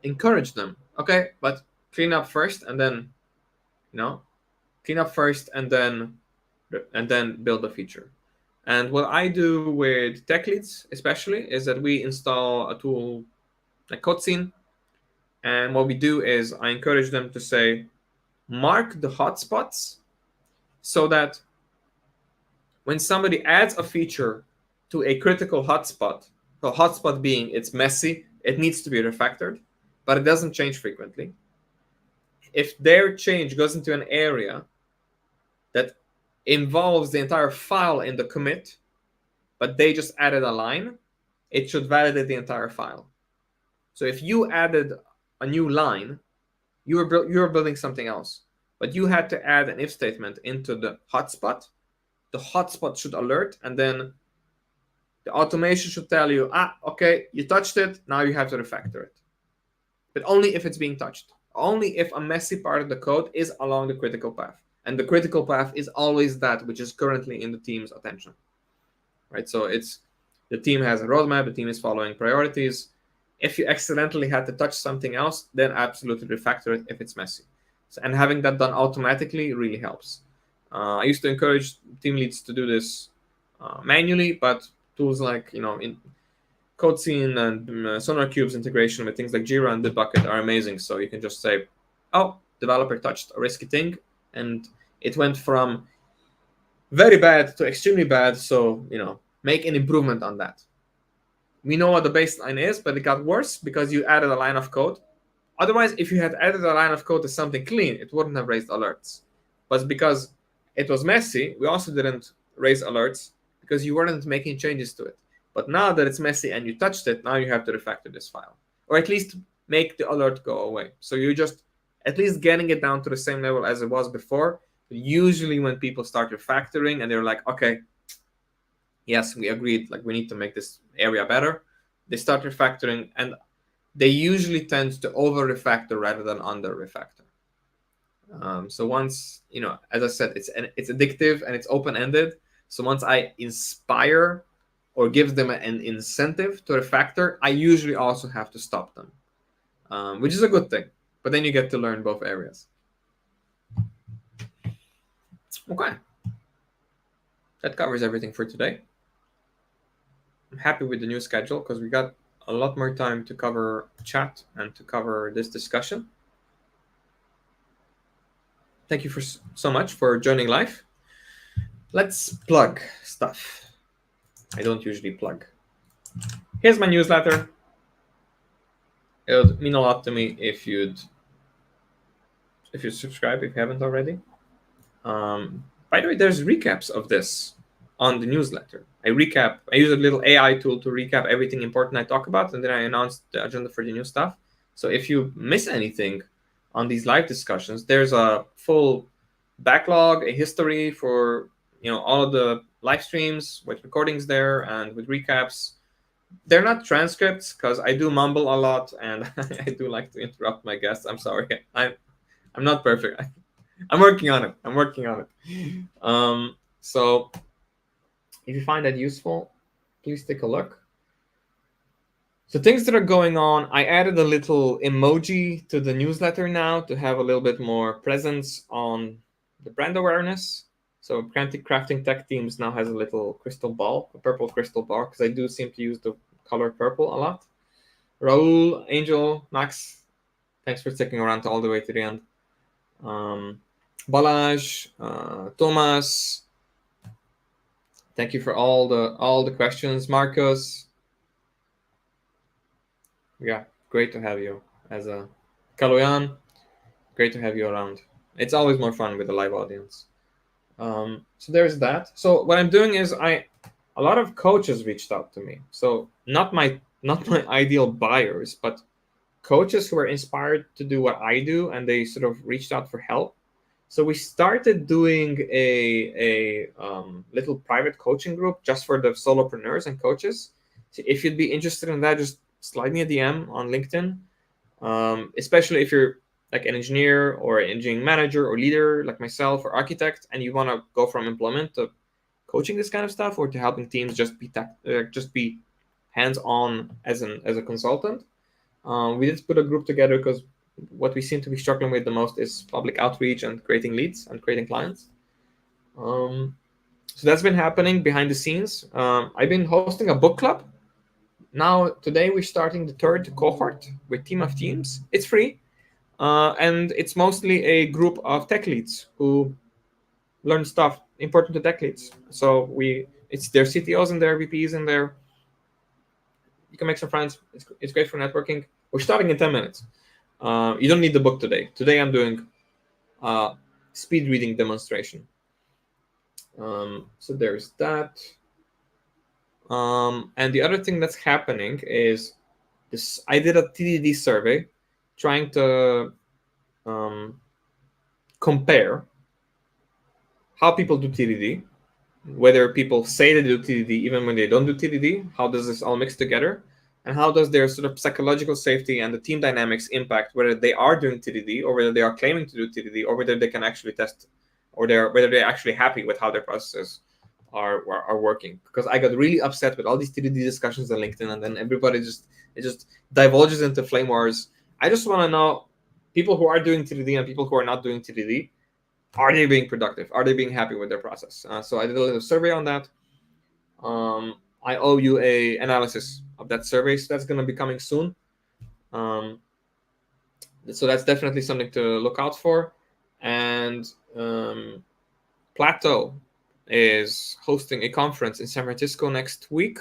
encourage them. Okay, but clean up first, and then build a feature. And what I do with tech leads, especially, is that we install a tool like Codescene. And what we do is I encourage them to say, mark the hotspots so that when somebody adds a feature to a critical hotspot, the hotspot being it's messy, it needs to be refactored, but it doesn't change frequently. If their change goes into an area that involves the entire file in the commit, but they just added a line, it should validate the entire file. So if you added a new line, you were building something else, but you had to add an if statement into the hotspot. The hotspot should alert, and then the automation should tell you, okay, you touched it, now you have to refactor it. But only if it's being touched. Only if a messy part of the code is along the critical path. And the critical path is always that which is currently in the team's attention. Right? So it's the team has a roadmap, the team is following priorities. If you accidentally had to touch something else, then absolutely refactor it if it's messy. So, and having that done automatically really helps. I used to encourage team leads to do this manually, but tools like in CodeScene and SonarQube's integration with things like Jira and Bitbucket are amazing. So you can just say, "Oh, developer touched a risky thing, and it went from very bad to extremely bad. So make an improvement on that." We know what the baseline is, but it got worse because you added a line of code. Otherwise, if you had added a line of code to something clean, it wouldn't have raised alerts. But because it was messy, we also didn't raise alerts because you weren't making changes to it. But now that it's messy and you touched it, now you have to refactor this file. Or at least make the alert go away. So you're just at least getting it down to the same level as it was before. Usually when people start refactoring and they're like, okay, yes, we agreed, like we need to make this area better, they start refactoring, and they usually tend to over refactor rather than under refactor. So once, as I said, it's addictive and it's open-ended. So once I inspire or give them an incentive to refactor, I usually also have to stop them, which is a good thing. But then you get to learn both areas. Okay. That covers everything for today. I'm happy with the new schedule because we got a lot more time to cover chat and to cover this discussion. Thank you so much for joining live. Let's plug stuff. I don't usually plug. Here's my newsletter. It would mean a lot to me if you'd subscribe if you haven't already. By the way, there's recaps of this on the newsletter. I use a little AI tool to recap everything important I talk about, and then I announce the agenda for the new stuff. So if you miss anything on these live discussions, there's a full backlog, a history for all of the live streams with recordings there and with recaps. They're not transcripts because I do mumble a lot and I do like to interrupt my guests. I'm sorry. I'm not perfect. I'm working on it. So if you find that useful, please take a look. So things that are going on, I added a little emoji to the newsletter now to have a little bit more presence on the brand awareness. So Crafting Tech Teams now has a little crystal ball, a purple crystal ball, because I do seem to use the color purple a lot. Raul, Angel, Max, thanks for sticking around all the way to the end. Balaj, Thomas, thank you for all the questions. Marcos, yeah, great to have you as a Kaloyan. Great to have you around. It's always more fun with a live audience. So there's that. So what I'm doing is a lot of coaches reached out to me. So not my ideal buyers, but coaches who are inspired to do what I do, and they sort of reached out for help. So we started doing a little private coaching group just for the solopreneurs and coaches. So if you'd be interested in that, just slide me a DM on LinkedIn. Especially if you're like an engineer or an engineering manager or leader like myself or architect, and you want to go from employment to coaching this kind of stuff, or to helping teams just be hands-on as a consultant. We did put a group together because what we seem to be struggling with the most is public outreach and creating leads and creating clients. So that's been happening behind the scenes. I've been hosting a book club. Now, today we're starting the third cohort with Team of Teams. It's free, and it's mostly a group of tech leads who learn stuff important to tech leads. So it's their CTOs and their VPs in there. You can make some friends. It's great for networking. We're starting in 10 minutes. You don't need the book today. Today I'm doing speed reading demonstration. So there's that. And the other thing that's happening is this. I did a TDD survey. trying to compare how people do TDD, whether people say they do TDD even when they don't do TDD, how does this all mix together, and how does their sort of psychological safety and the team dynamics impact whether they are doing TDD or whether they are claiming to do TDD or whether they can actually test or whether they're actually happy with how their processes are working. Because I got really upset with all these TDD discussions on LinkedIn, and then everybody just divulges into flame wars. I just want to know people who are doing TDD and people who are not doing TDD, are they being productive? Are they being happy with their process? So I did a little survey on that. I owe you a analysis of that survey, so that's going to be coming soon. So that's definitely something to look out for. And Plateau is hosting a conference in San Francisco next week,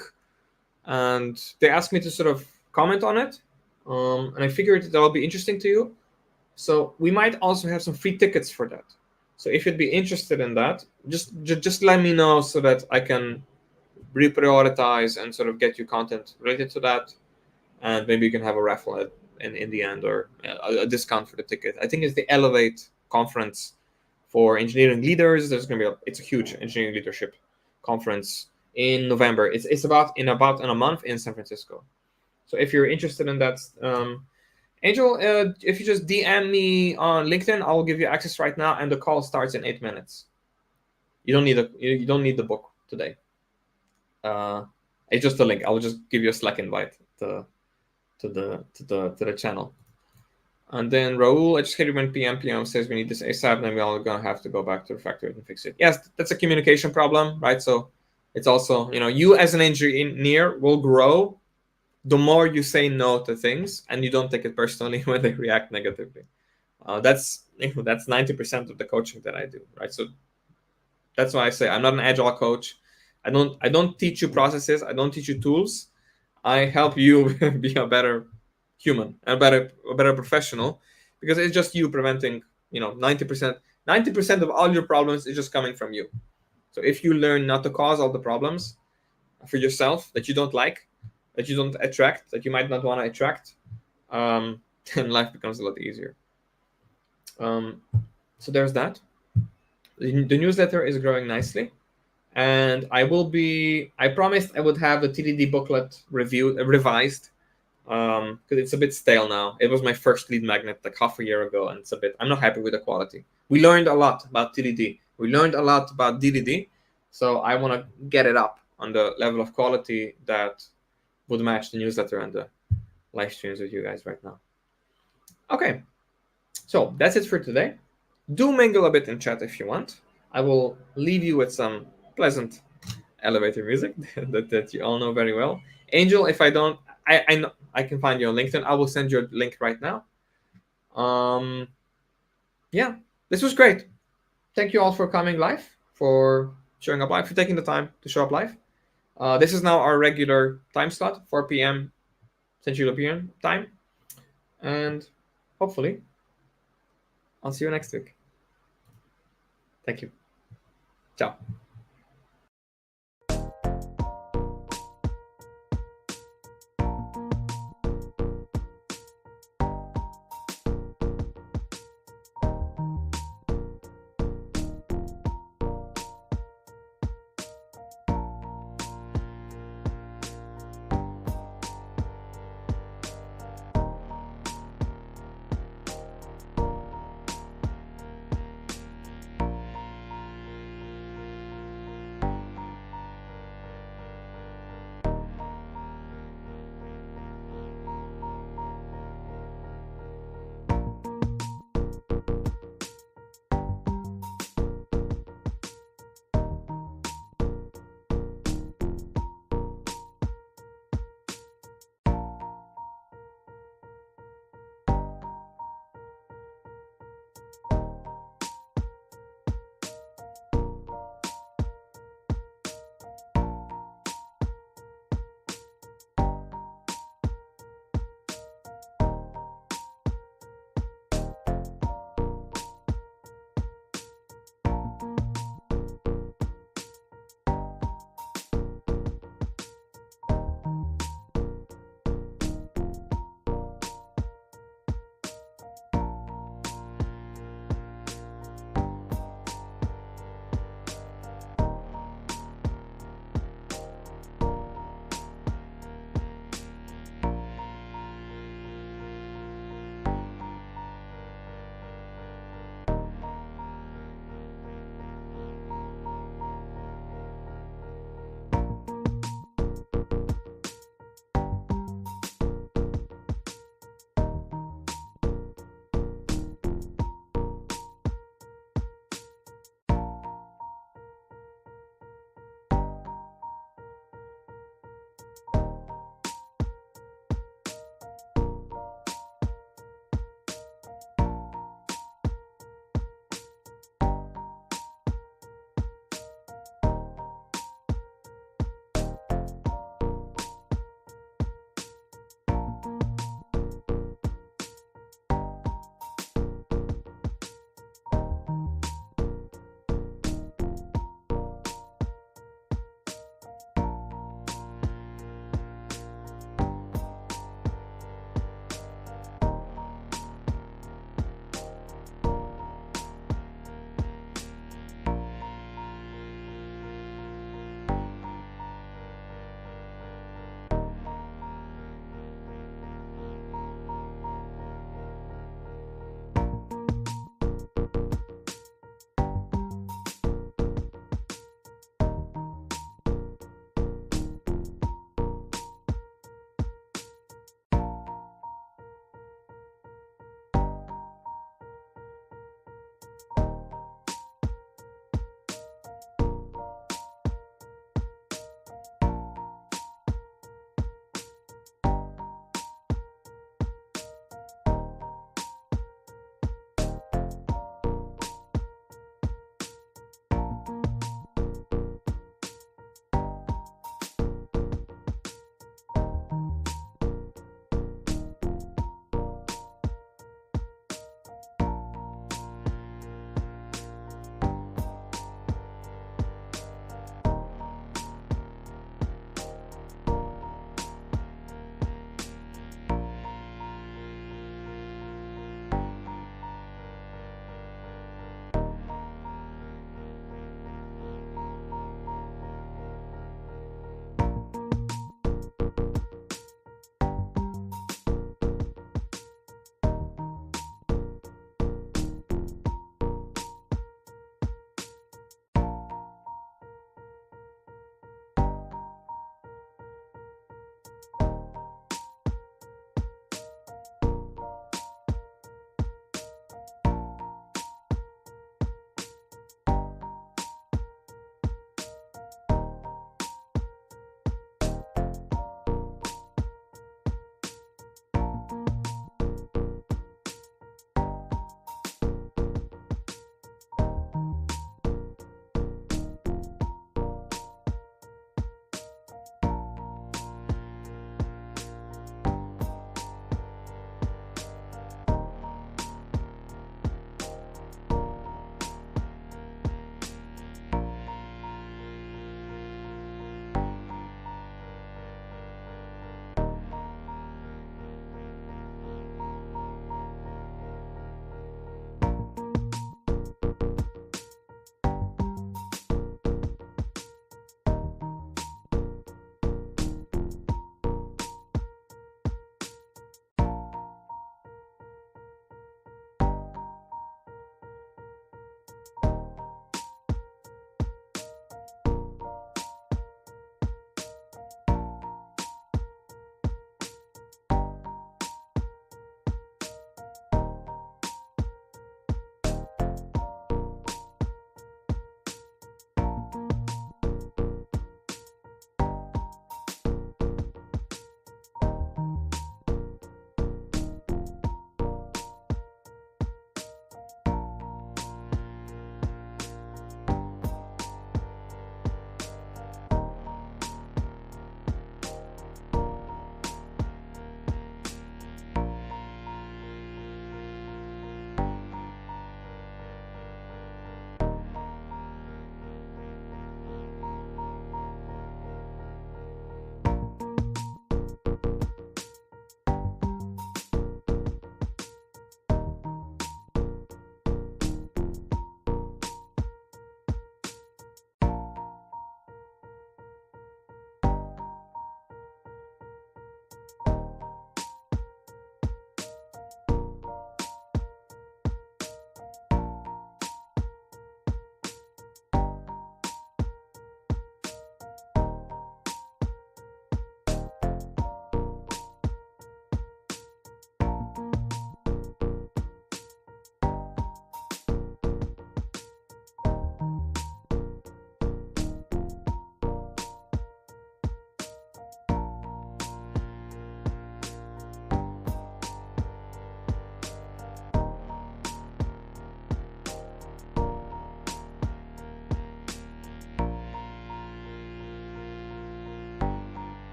and they asked me to sort of comment on it, and I figured that will be interesting to you. So we might also have some free tickets for that. So if you'd be interested in that, just let me know so that I can reprioritize and sort of get you content related to that, and maybe you can have a raffle in the end, or a discount for the ticket. I think it's the Elevate conference for engineering leaders. There's going to be it's a huge engineering leadership conference in November. It's about in a month in San Francisco. So if you're interested in that, Angel, if you just DM me on LinkedIn, I'll give you access right now, and the call starts in 8 minutes. You don't need the book today. It's just a link. I'll just give you a Slack invite to the channel. And then Raul, I just hit it when PM says we need this ASAP, then we all gonna have to go back to refactor it and fix it. Yes, that's a communication problem, right? So it's also, you as an engineer will grow the more you say no to things and you don't take it personally when they react negatively. That's 90% of the coaching that I do, right? So that's why I say I'm not an agile coach. I don't teach you processes. I don't teach you tools. I help you be a better human, a better professional, because it's just you preventing 90% of all your problems is just coming from you. So if you learn not to cause all the problems for yourself that you don't like, that you don't attract, that you might not want to attract, then life becomes a lot easier. So there's that. The newsletter is growing nicely, and I promised I would have the TDD booklet revised, because it's a bit stale now. It was my first lead magnet like half a year ago, and I'm not happy with the quality. We learned a lot about TDD. We learned a lot about DDD, so I want to get it up on the level of quality that would match the newsletter and the live streams with you guys right now. Okay, so that's it for today. Do mingle a bit in chat if you want. I will leave you with some pleasant elevator music that you all know very well. Angel, if I don't, I know I can find you on LinkedIn. I will send you a link right now. Yeah, this was great. Thank you all for coming live, for showing up live, for taking the time to show up live. This is now our regular time slot, 4 p.m. Central European time, and hopefully I'll see you next week. Thank you. Ciao.